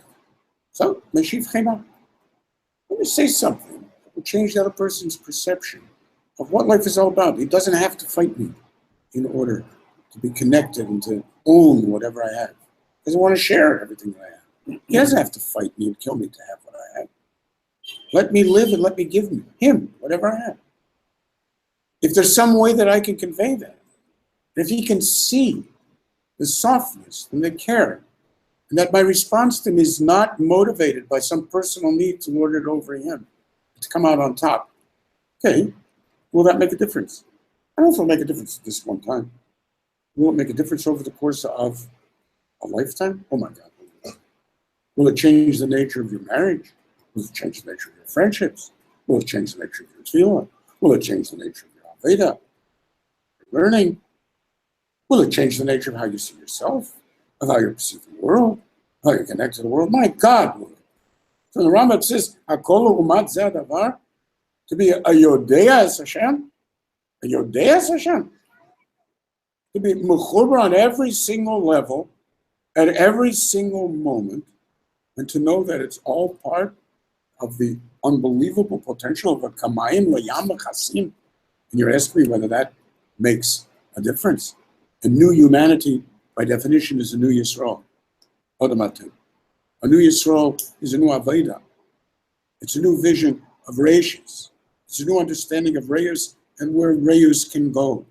So, Meshiv Chema. Let me say something that will change the other person's perception of what life is all about. He doesn't have to fight me in order to be connected and to own whatever I have. He doesn't want to share everything that I have. He doesn't have to fight me and kill me to have what I have. Let me live and let me give him whatever I have. If there's some way that I can convey that, if he can see the softness and the care, and that my response to him is not motivated by some personal need to lord it over him, to come out on top. Okay, will that make a difference? I don't know if it'll make a difference at this one time. Will it make a difference over the course of a lifetime? Oh my God. Will it change the nature of your marriage? Will it change the nature of your friendships? Will it change the nature of your tefillah? Will it change the nature of your Aveda? Your learning? Will it change the nature of how you see yourself, of how you perceive the world, how you connect to the world? My God, will it. So the Rambam says, "Hakol umat zeh hadavar," to be a Yodea as Hashem, a Yodea as Hashem, to be mechuber on every single level, at every single moment, and to know that it's all part of the unbelievable potential of a kamayim layam chasim. And you're asking me whether that makes a difference. A new humanity, by definition, is a new Yisrael. Odamatim. A new Yisrael is a new Aveda. It's a new vision of Reishis. It's a new understanding of Reus and where Reus can go.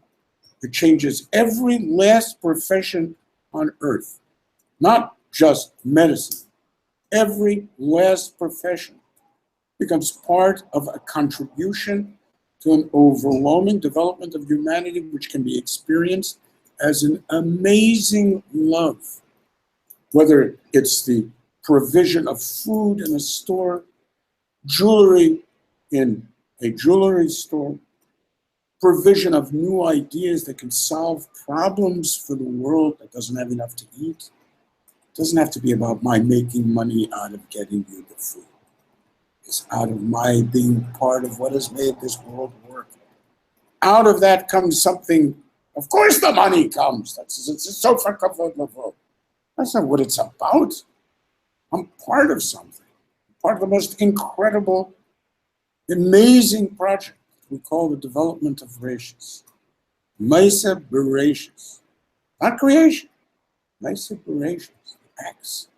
It changes every last profession on earth, not just medicine. Every last profession becomes part of a contribution to an overwhelming development of humanity, which can be experienced as an amazing love. Whether it's the provision of food in a store, jewelry in a jewelry store, provision of new ideas that can solve problems for the world that doesn't have enough to eat. It doesn't have to be about my making money out of getting you the food. It's out of my being part of what has made this world work. Out of that comes something, of course the money comes. It's so comfortable. That's not what it's about. I'm part of something. Part of the most incredible, amazing project we call the development of Reishis. Maisa Bereshis. Not creation. Maisa Bereshis. Acts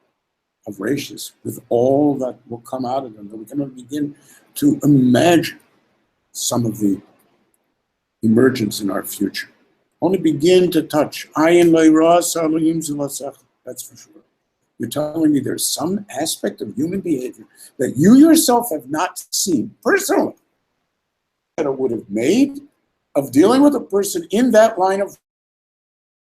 of Reishis with all that will come out of them, that we cannot begin to imagine some of the emergence in our future. Only begin to touch. That's for sure. You're telling me there's some aspect of human behavior that you yourself have not seen personally that it would have made of dealing with a person in that line of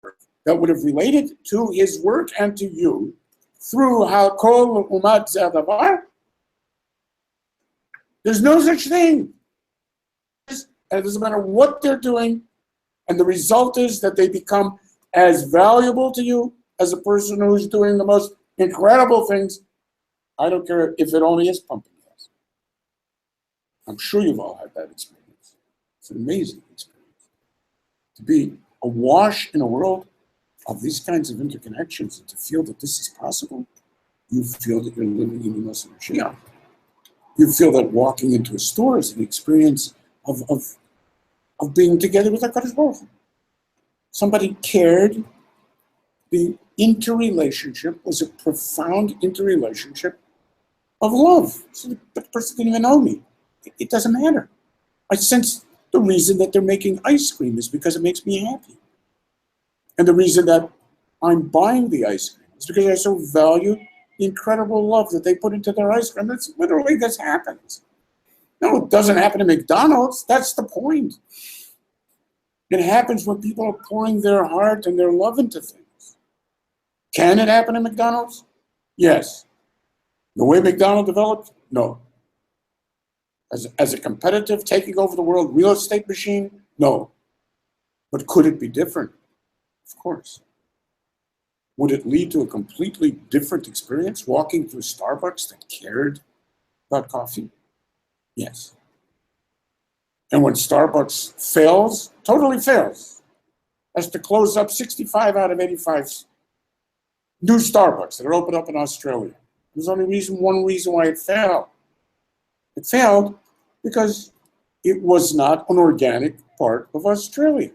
work that would have related to his work and to you through how kol umat zadavar. There's no such thing. And it doesn't matter what they're doing, and the result is that they become as valuable to you as a person who's doing the most incredible things. I don't care if it only is pumping gas. I'm sure you've all had that experience. It's an amazing experience. To be awash in a world of these kinds of interconnections and to feel that this is possible, you feel that you're living in the Muslim Shia. You feel that walking into a store is an experience of being together with HaKadosh Baruch Hu. Somebody cared. The interrelationship was a profound interrelationship of love. So the person didn't even know me. It doesn't matter. I sense the reason that they're making ice cream is because it makes me happy. And the reason that I'm buying the ice cream is because I so value the incredible love that they put into their ice cream. That's literally, this happens. No, it doesn't happen at McDonald's. That's the point. It happens when people are pouring their heart and their love into things. Can it happen at McDonald's? Yes. The way McDonald's developed? No. As a competitive, taking over the world real estate machine? No. But could it be different? Of course. Would it lead to a completely different experience walking through Starbucks that cared about coffee? Yes. And when Starbucks fails, totally fails, has to close up 65 out of 85 new Starbucks that are opened up in Australia. There's only one reason why it failed. It failed because it was not an organic part of Australia.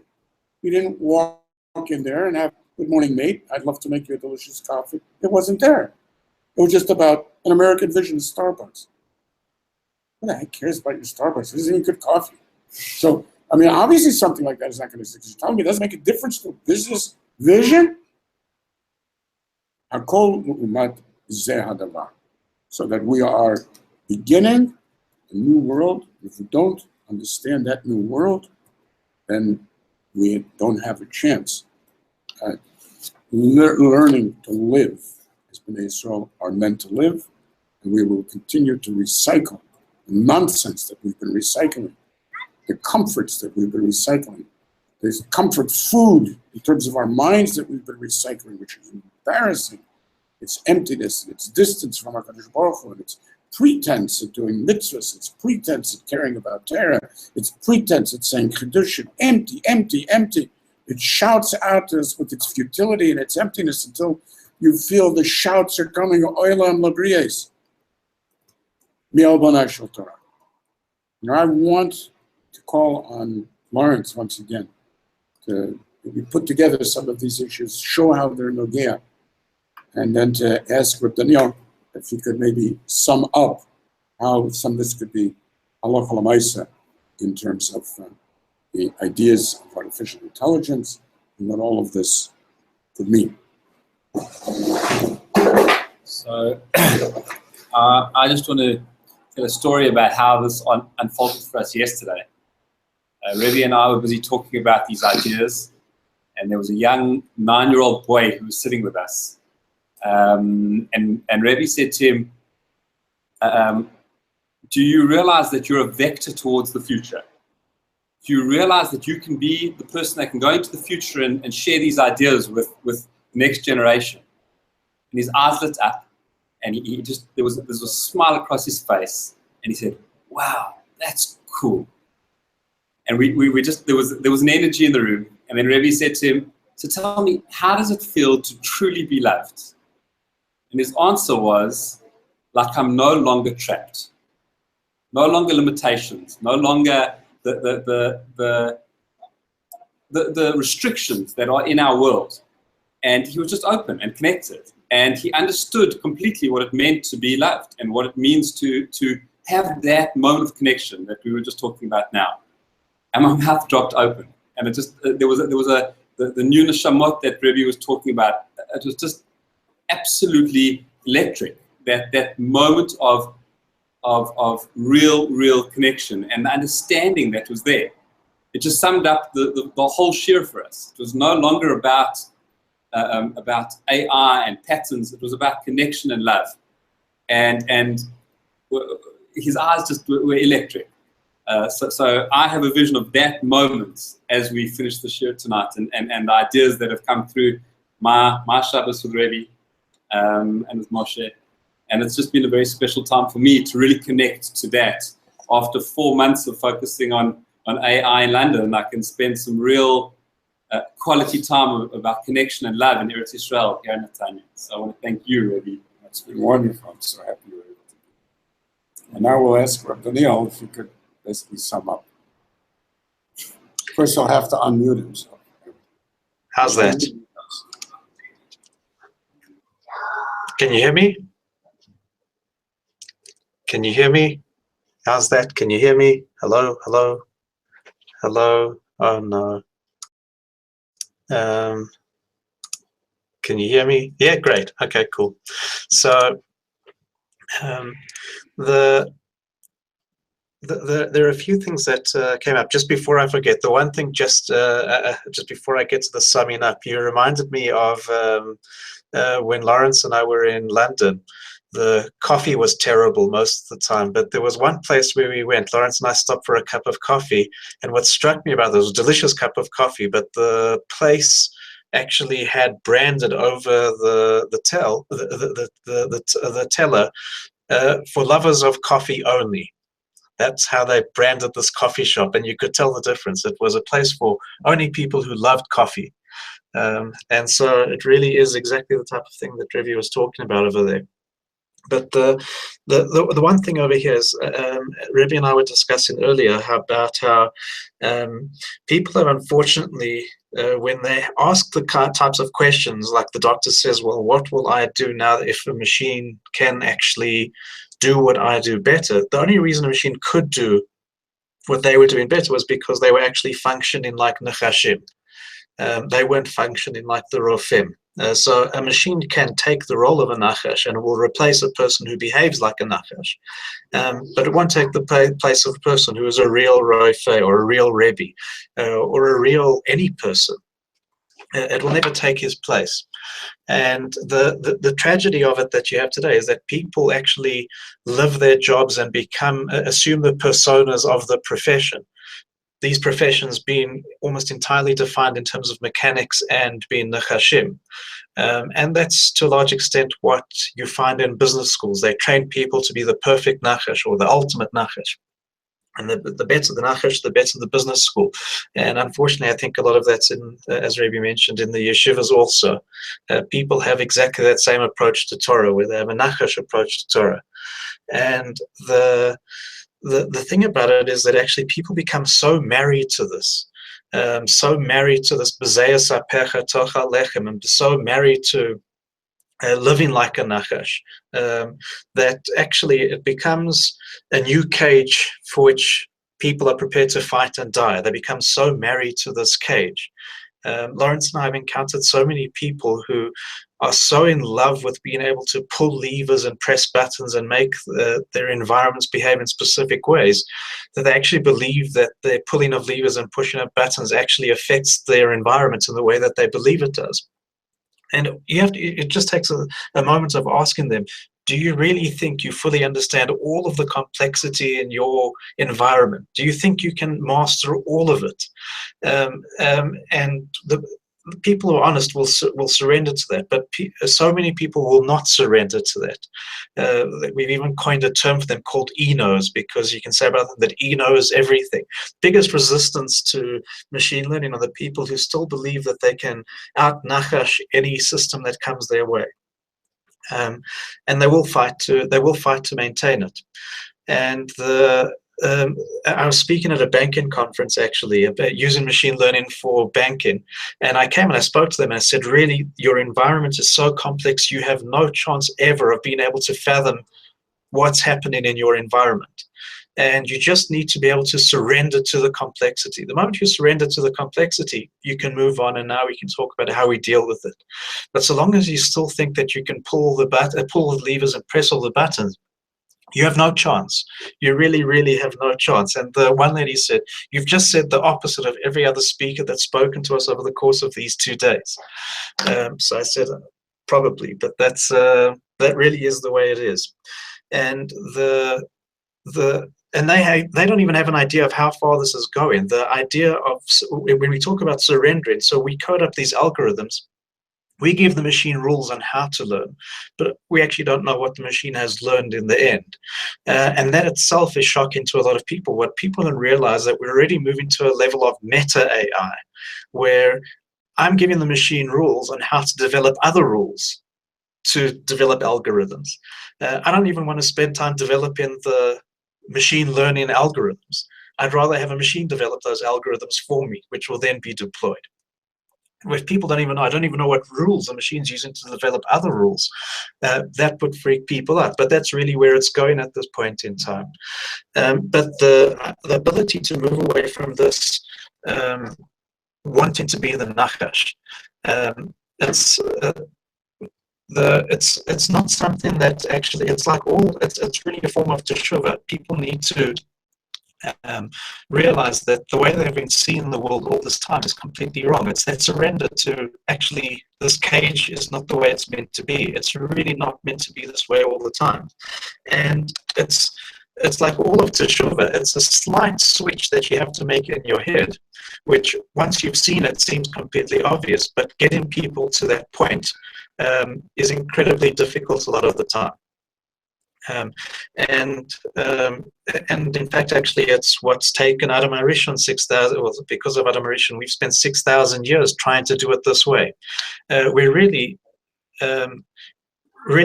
You didn't walk in there and have, good morning, mate, I'd love to make you a delicious coffee. It wasn't there. It was just about an American vision of Starbucks. Who the heck cares about your Starbucks? It isn't even good coffee. So, I mean, obviously something like that is not going to succeed. You're telling me it doesn't make a difference to business vision? Hakol u'umat zeh hadavar. So that we are beginning a new world. If we don't understand that new world, then we don't have a chance at learning to live as Bnei Yisrael are meant to live, and we will continue to recycle the nonsense that we've been recycling, the comforts that we've been recycling, the comfort food in terms of our minds that we've been recycling, which is embarrassing. It's emptiness, and it's distance from HaKadosh Baruch Hu, and it's pretense at doing mitzvahs, it's pretense at caring about Torah, it's pretense at saying Chiddushim, empty, empty, empty. It shouts out to us with its futility and its emptiness until you feel the shouts are coming, Oilam Labriyes, Mi'al Banai Shel Torah. Now I want to call on Lawrence once again to maybe put together some of these issues, show how they're nogea, and then to ask with Daniel if he could maybe sum up how some of this could be halacha l'maisa in terms of the ideas of artificial intelligence and what all of this could mean. So I just want to tell a story about how this unfolded for us yesterday. Rebbe and I were busy talking about these ideas, and there was a young 9-year-old boy who was sitting with us. And Rebbe said to him, do you realize that you're a vector towards the future? Do you realize that you can be the person that can go into the future and share these ideas with the next generation? And his eyes lit up, and he just, there was a smile across his face, and he said, wow, that's cool. And we just, there was an energy in the room. And then Rebbe said to him, so tell me, how does it feel to truly be loved? And his answer was, like I'm no longer trapped, no longer limitations, no longer the restrictions that are in our world. And he was just open and connected. And he understood completely what it meant to be loved and what it means to have that moment of connection that we were just talking about now. And my mouth dropped open. And it just, there was the new neshamot that Rebbe was talking about. It was just absolutely electric. That moment of real connection and the understanding that was there. It just summed up the whole shir for us. It was no longer about AI and patterns. It was about connection and love. And his eyes just were electric. So I have a vision of that moment as we finish the shir tonight, and the ideas that have come through my Shabbos with Rebbe and with Moshe. And it's just been a very special time for me to really connect to that. After 4 months of focusing on AI in London, I can spend some real quality time about connection and love in Eretz Yisrael here in Netanya. So I want to thank you, Rebbe. That's been wonderful. I'm so happy you were able to do it. And now we'll ask Rabbi Daniel if he could basically sum up. First, he'll have to unmute himself. How's that? Can you hear me? Can you hear me? How's that? Can you hear me? Hello, hello, hello. Oh no. Can you hear me? Yeah, great. Okay, cool. So there are a few things that came up. Just before I forget, the one thing, just before I get to the summing up, you reminded me of when Lawrence and I were in London. The coffee was terrible most of the time, but there was one place where we went. Lawrence and I stopped for a cup of coffee, and what struck me about this was a delicious cup of coffee, but the place actually had branded over the teller for lovers of coffee only. That's how they branded this coffee shop, and you could tell the difference. It was a place for only people who loved coffee. And so it really is exactly the type of thing that Rebbe was talking about over there. But the one thing over here is, Rebbe and I were discussing earlier about how people have unfortunately, when they ask the types of questions, like the doctor says, well, what will I do now if a machine can actually do what I do better? The only reason a machine could do what they were doing better was because they were actually functioning like nechashim. They weren't functioning like the rofim. So a machine can take the role of a nachash and it will replace a person who behaves like a nachash. But it won't take the place of a person who is a real rofe or a real rebbe or a real any person. It will never take his place. And the tragedy of it that you have today is that people actually live their jobs and assume the personas of the profession. These professions being almost entirely defined in terms of mechanics and being nechashim. And that's to a large extent what you find in business schools. They train people to be the perfect nachash or the ultimate nachash. And the better the nachash, the better the business school. And unfortunately, I think a lot of that's in, as Rebbe mentioned, in the yeshivas also. People have exactly that same approach to Torah, where they have a nachash approach to Torah. And the thing about it is that actually people become so married to this, and so married to living like a nachash, that actually it becomes a new cage for which people are prepared to fight and die. They become so married to this cage. Lawrence and I have encountered so many people who are so in love with being able to pull levers and press buttons and make their environments behave in specific ways, that they actually believe that their pulling of levers and pushing of buttons actually affects their environment in the way that they believe it does. And you have to, it just takes a moment of asking them, do you really think you fully understand all of the complexity in your environment? Do you think you can master all of it? And the people who are honest will surrender to that, but so many people will not surrender to that. We've even coined a term for them called E-knows, because you can say about them that E knows everything. Biggest resistance to machine learning are the people who still believe that they can out-nachash any system that comes their way. And they will fight to maintain it. And I was speaking at a banking conference actually about using machine learning for banking, and I came and I spoke to them and I said, really, your environment is so complex, you have no chance ever of being able to fathom what's happening in your environment. And you just need to be able to surrender to the complexity. The moment you surrender to the complexity, you can move on, and now we can talk about how we deal with it. But so long as you still think that you can pull the levers and press all the buttons, you have no chance. You really, really have no chance. And the one lady said, you've just said the opposite of every other speaker that's spoken to us over the course of these 2 days. So I said, probably, but that really is the way it is. And they don't even have an idea of how far this is going. The idea of, when we talk about surrendering, so we code up these algorithms, we give the machine rules on how to learn, but we actually don't know what the machine has learned in the end. And that itself is shocking to a lot of people. What people don't realize that we're already moving to a level of meta AI, where I'm giving the machine rules on how to develop other rules to develop algorithms. I don't even want to spend time developing the machine learning algorithms. I'd rather have a machine develop those algorithms for me, which will then be deployed. If people don't even know, I don't even know what rules the machine's using to develop other rules. That would freak people out, but that's really where it's going at this point in time. But the ability to move away from this wanting to be the nachash, it's not something that actually, it's like it's really a form of teshuvah. People need to realize that the way they've been seeing the world all this time is completely wrong. It's that surrender to, actually, this cage is not the way it's meant to be. It's really not meant to be this way all the time. And it's like all of teshuvah. It's a slight switch that you have to make in your head, which once you've seen it seems completely obvious, but getting people to that point is incredibly difficult a lot of the time. And in fact, actually, it's what's taken Adam Harishon 6,000. Well, because of Adam Harishon, we've spent 6,000 years trying to do it this way. We're really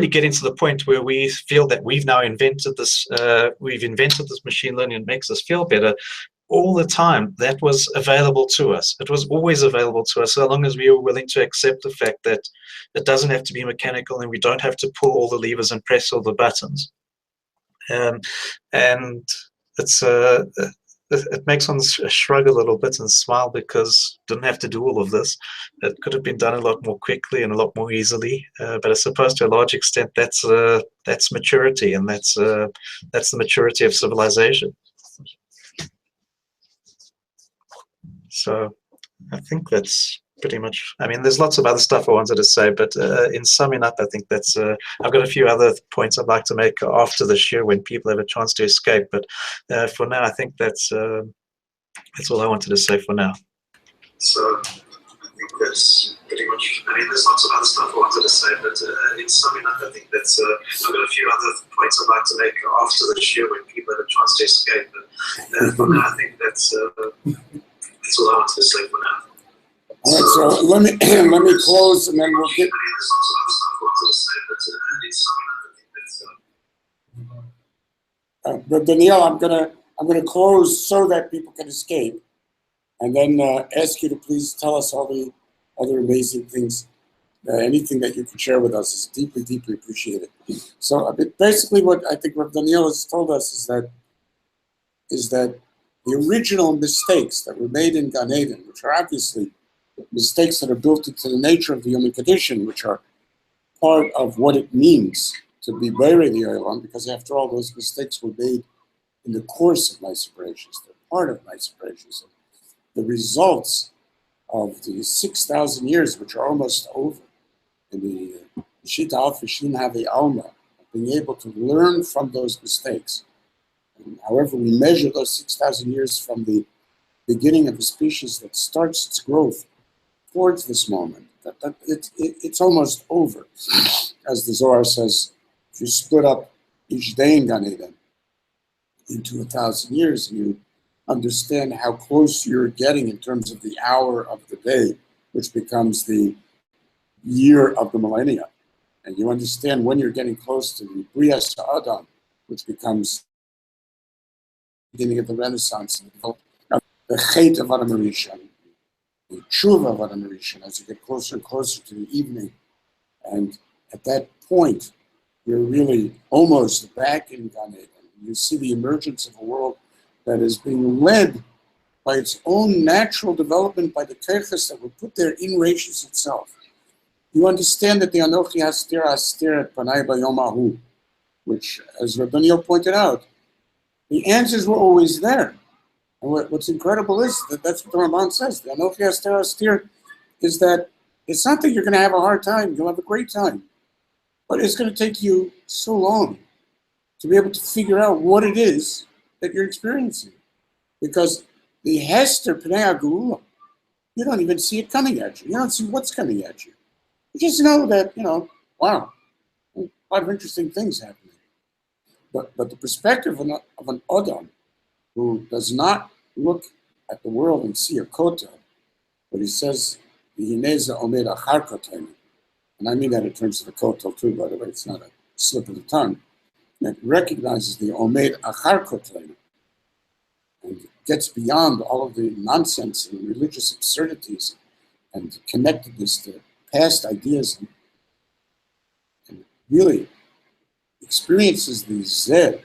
getting to the point where we feel that we've now invented this. We've invented this machine learning and makes us feel better. All the time, that was available to us. It was always available to us, so long as we were willing to accept the fact that it doesn't have to be mechanical and we don't have to pull all the levers and press all the buttons. And it makes one shrug a little bit and smile, because didn't have to do all of this. It could have been done a lot more quickly and a lot more easily. But I suppose to a large extent, that's maturity, and that's the maturity of civilization. So I think that's pretty much, I mean, there's lots of other stuff I wanted to say, but in summing up, I think that's, I've got a few other points I'd like to make after this year when people have a chance to escape. But for now, I think that's all I wanted to say for now. So I think that's pretty much, I mean, there's lots of other stuff I wanted to say, but in summing up, I think that's, I've got a few other points I'd like to make after this year when people have a chance to escape. But for now, I think that's all I wanted to say for now. All right, so let me close, and then we'll get. But Danielle, I'm gonna close so that people can escape, and then ask you to please tell us all the other amazing things anything that you can share with us is deeply, deeply appreciated. So basically what I think Rav Daniel has told us is that the original mistakes that were made in Gan Eden, which are obviously mistakes that are built into the nature of the human condition, which are part of what it means to be Beirei the Olam, because after all, those mistakes were made in the course of my separations. They're part of my separations. The results of the 6,000 years, which are almost over, in the Shita Al-Fishin Have Alma, being able to learn from those mistakes. And however we measure those 6,000 years from the beginning of a species that starts its growth towards this moment, it's almost over. As the Zohar says, if you split up each day in Gan Eden into 1,000 years, and you understand how close you're getting in terms of the hour of the day, which becomes the year of the millennia. And you understand when you're getting close to the Bria Sa'adam, which becomes the beginning of the Renaissance, and the Chet of Adam Rishon, the Tshuva of Adam Rishon, as you get closer and closer to the evening. And at that point, you're really almost back in Gan Eden. You see the emergence of a world that is being led by its own natural development, by the Keiches that were put there in Rashis itself. You understand that the Anochi Haster et Panai Bayom Ahu, which, as Rav Daniel pointed out, the answers were always there. And what's incredible is that that's what the Ramban says. The Anochi Haster is that it's not that you're going to have a hard time, you'll have a great time, but it's going to take you so long to be able to figure out what it is that you're experiencing. Because the Hester Pnei HaGeula, you don't even see it coming at you. You don't see what's coming at you. You just know that, wow, a lot of interesting things happening. But the perspective of an Adam who does not look at the world and see a kota, but he says, V'hineza omed achar kotenu. And I mean that in terms of the kotel too, by the way, it's not a slip of the tongue. That recognizes the omed achar kotenu and gets beyond all of the nonsense and religious absurdities and connectedness to past ideas and really experiences the Zeh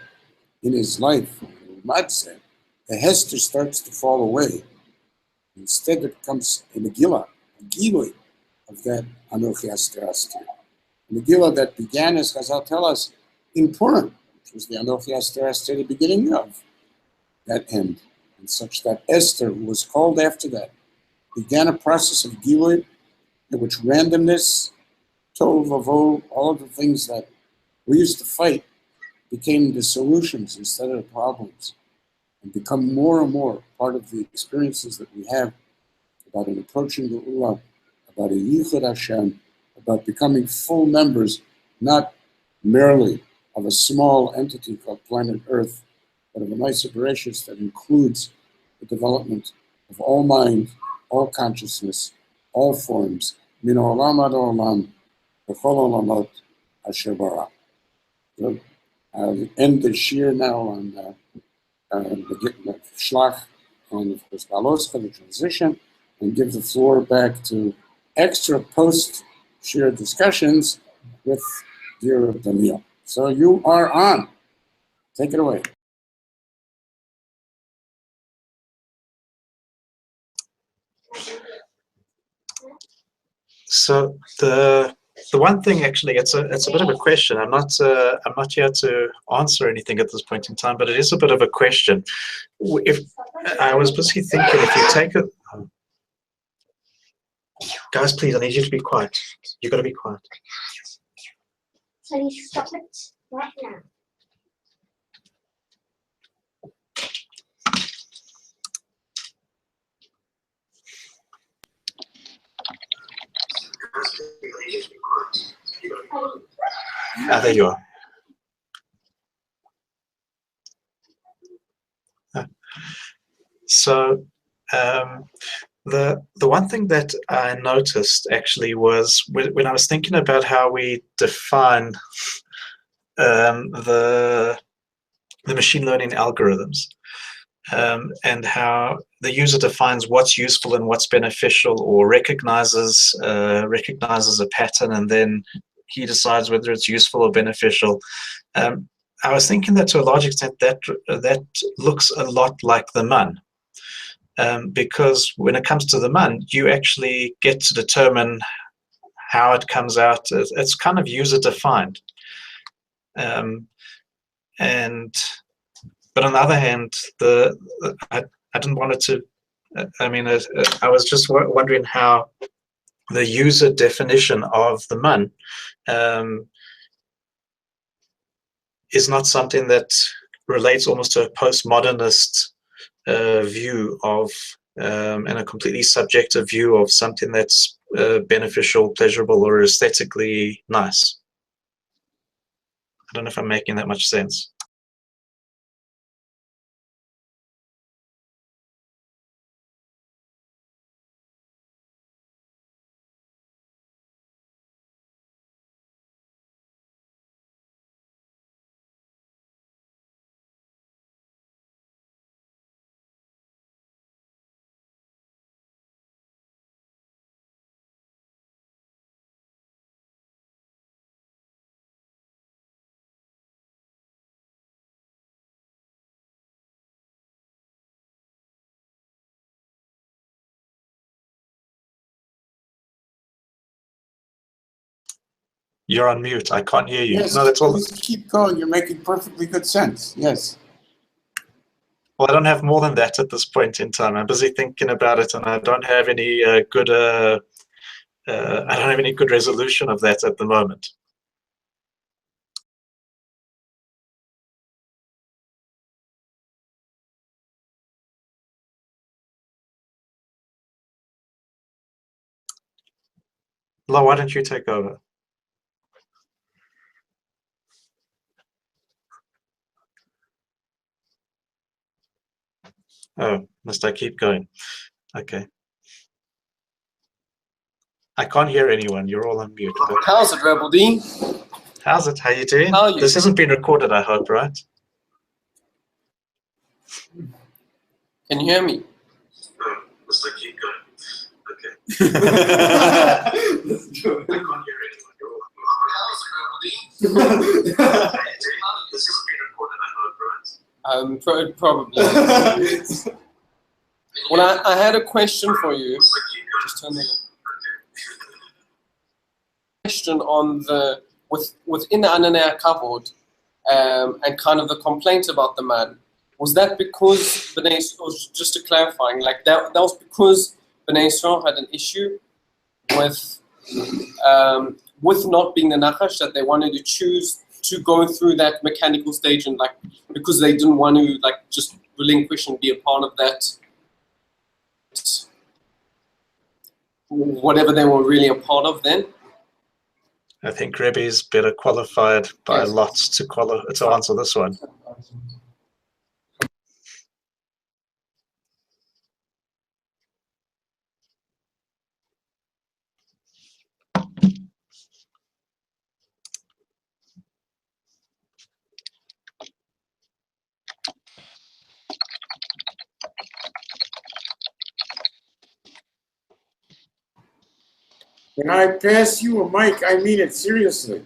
in his life, the Hester starts to fall away. Instead, it becomes a Megillah, a Gilui of that Anochi Aster Aster. A Megillah that began, as Chazal tell us, in Purim, which was the Anochi Aster Aster, the beginning of that end, and such that Esther, who was called after that, began a process of Gilui in which randomness, Tov Vavo, all of the things that we used to fight became the solutions instead of the problems, and become more and more part of the experiences that we have about an approaching the Ulah, about a Yichud Hashem, about becoming full members, not merely of a small entity called planet Earth, but of a nice Bereshis that includes the development of all mind, all consciousness, all forms, min olam ad olam, b'chol olamot asher bara. I'll end the shir now on the Shelach and of course Beha'alotecha, the transition, and give the floor back to extra post-shir discussions with dear Daniel. So you are on. Take it away. So the one thing, actually, it's a bit of a question. I'm not here to answer anything at this point in time, but it is a bit of a question. If I was busy thinking, if you take it, guys, please, I need you to be quiet. You got to be quiet. So you stop it right now. There you are. So the one thing that I noticed actually was when I was thinking about how we define the machine learning algorithms. and how the user defines what's useful and what's beneficial, or recognizes a pattern, and then he decides whether it's useful or beneficial. I was thinking that to a large extent that looks a lot like the man, because when it comes to the man, you actually get to determine how it comes out. It's kind of user defined, but on the other hand, I didn't want it to. I was just wondering how the user definition of the man is not something that relates almost to a postmodernist view of, and a completely subjective view of something that's beneficial, pleasurable, or aesthetically nice. I don't know if I'm making that much sense. You're on mute. I can't hear you. Yes, No, that's all. please keep going. You're making perfectly good sense. Yes. Well, I don't have more than that at this point in time. I'm busy thinking about it, and I don't have any good. I don't have any good resolution of that at the moment. Lo, why don't you take over? Oh, must I keep going? Okay. I can't hear anyone. You're all on mute. But How's it, Rebel D? how's it? How you doing? How are you? This hasn't been recorded, I hope, right? Can you hear me? Oh, must I keep going? Okay. I can't hear anyone. You're all How's it, Rebel D? This hasn't been recorded, I hope, right? Probably. Well, I had a question for you. Just turn that on. Question on the within the Ananea covered, and kind of the complaint about the man. Was that because Bnei Israel, just to clarifying, like that was because Bnei Israel had an issue with not being the Nachash, that they wanted to choose to go through that mechanical stage, and like because they didn't want to like just relinquish and be a part of that, whatever they were really a part of then. I think Rebbe's better qualified by Yes. lots to answer this one. When I pass you a mic, I mean it seriously.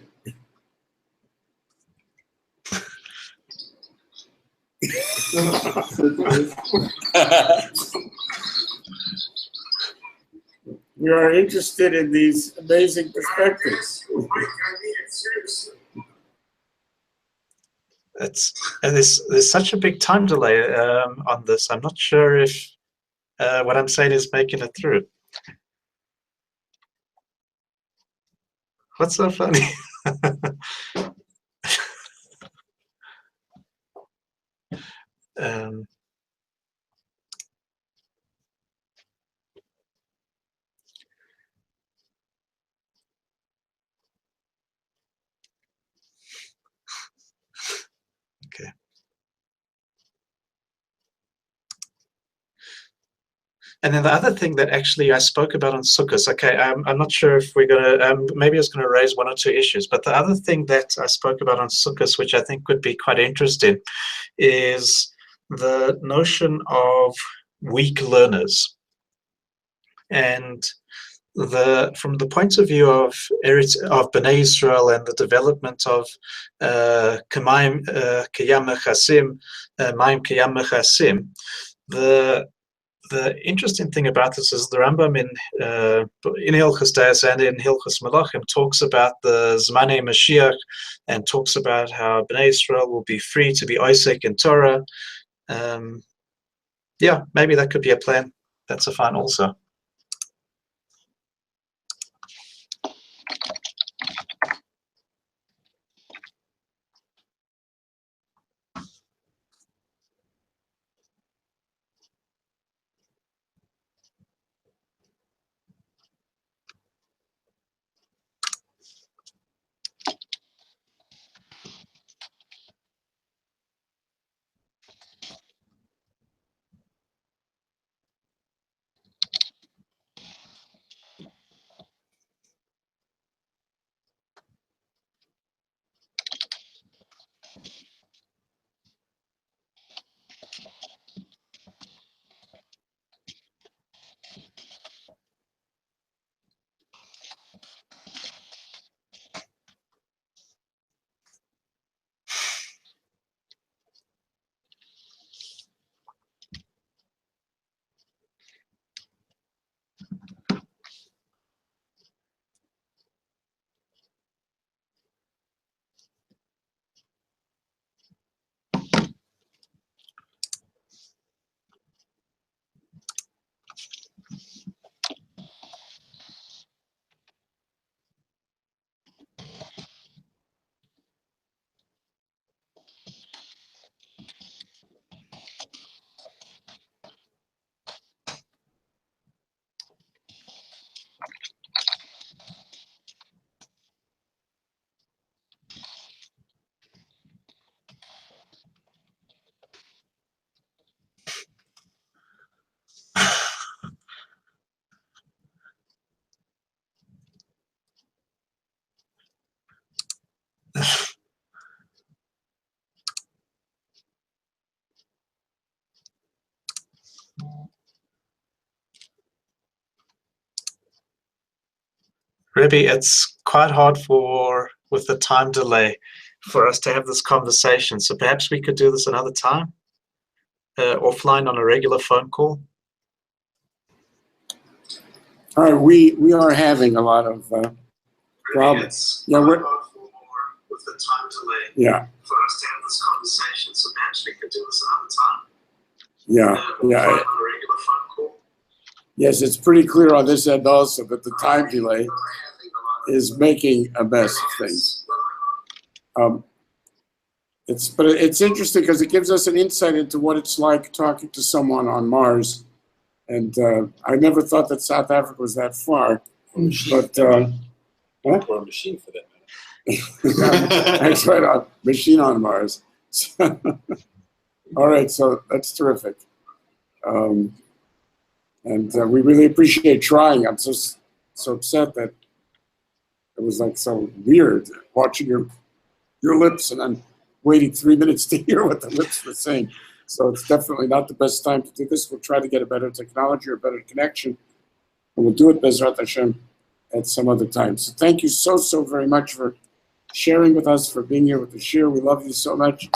We are interested in these amazing perspectives. There's such a big time delay on this. I'm not sure if what I'm saying is making it through. What's so funny? Okay. And then the other thing that actually I spoke about on Sukkot, okay, I'm not sure if we're going to, maybe I was going to raise one or two issues, but the other thing that I spoke about on Sukkot, which I think would be quite interesting, is the notion of weak learners. And from the point of view of Bnei Israel and the development of Maim Kiyam Mechasim, the interesting thing about this is the Rambam in Hilchos Deis and in Hilchos Malachim talks about the Zmanei Mashiach and talks about how Bnei Israel will be free to be Osek in Torah. Yeah, maybe that could be a plan. That's a fine also. Rebbe, it's quite hard with the time delay for us to have this conversation. So perhaps we could do this another time, offline on a regular phone call. All right, we are having a lot of problems. Yeah, we're with the time delay. Yeah. For us to have this conversation, so perhaps we could do this another time. Yeah, yeah. On a regular phone call. Yes, it's pretty clear on this end also that the time delay is making a mess of things. It's interesting because it gives us an insight into what it's like talking to someone on Mars. And I never thought that South Africa was that far. But what? Or a machine for that matter. That's right, a machine on Mars. All right, so that's terrific. And we really appreciate trying. I'm so upset that it was like so weird watching your lips and then waiting 3 minutes to hear what the lips were saying. So it's definitely not the best time to do this. We'll try to get a better technology or a better connection. And we'll do it, Bezrat Hashem, at some other time. So thank you so very much for sharing with us, for being here with the shir. We love you so much.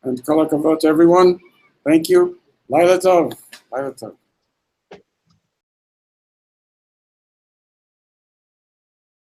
And kol hakavod to everyone. Thank you. Laila tov. Laila tov.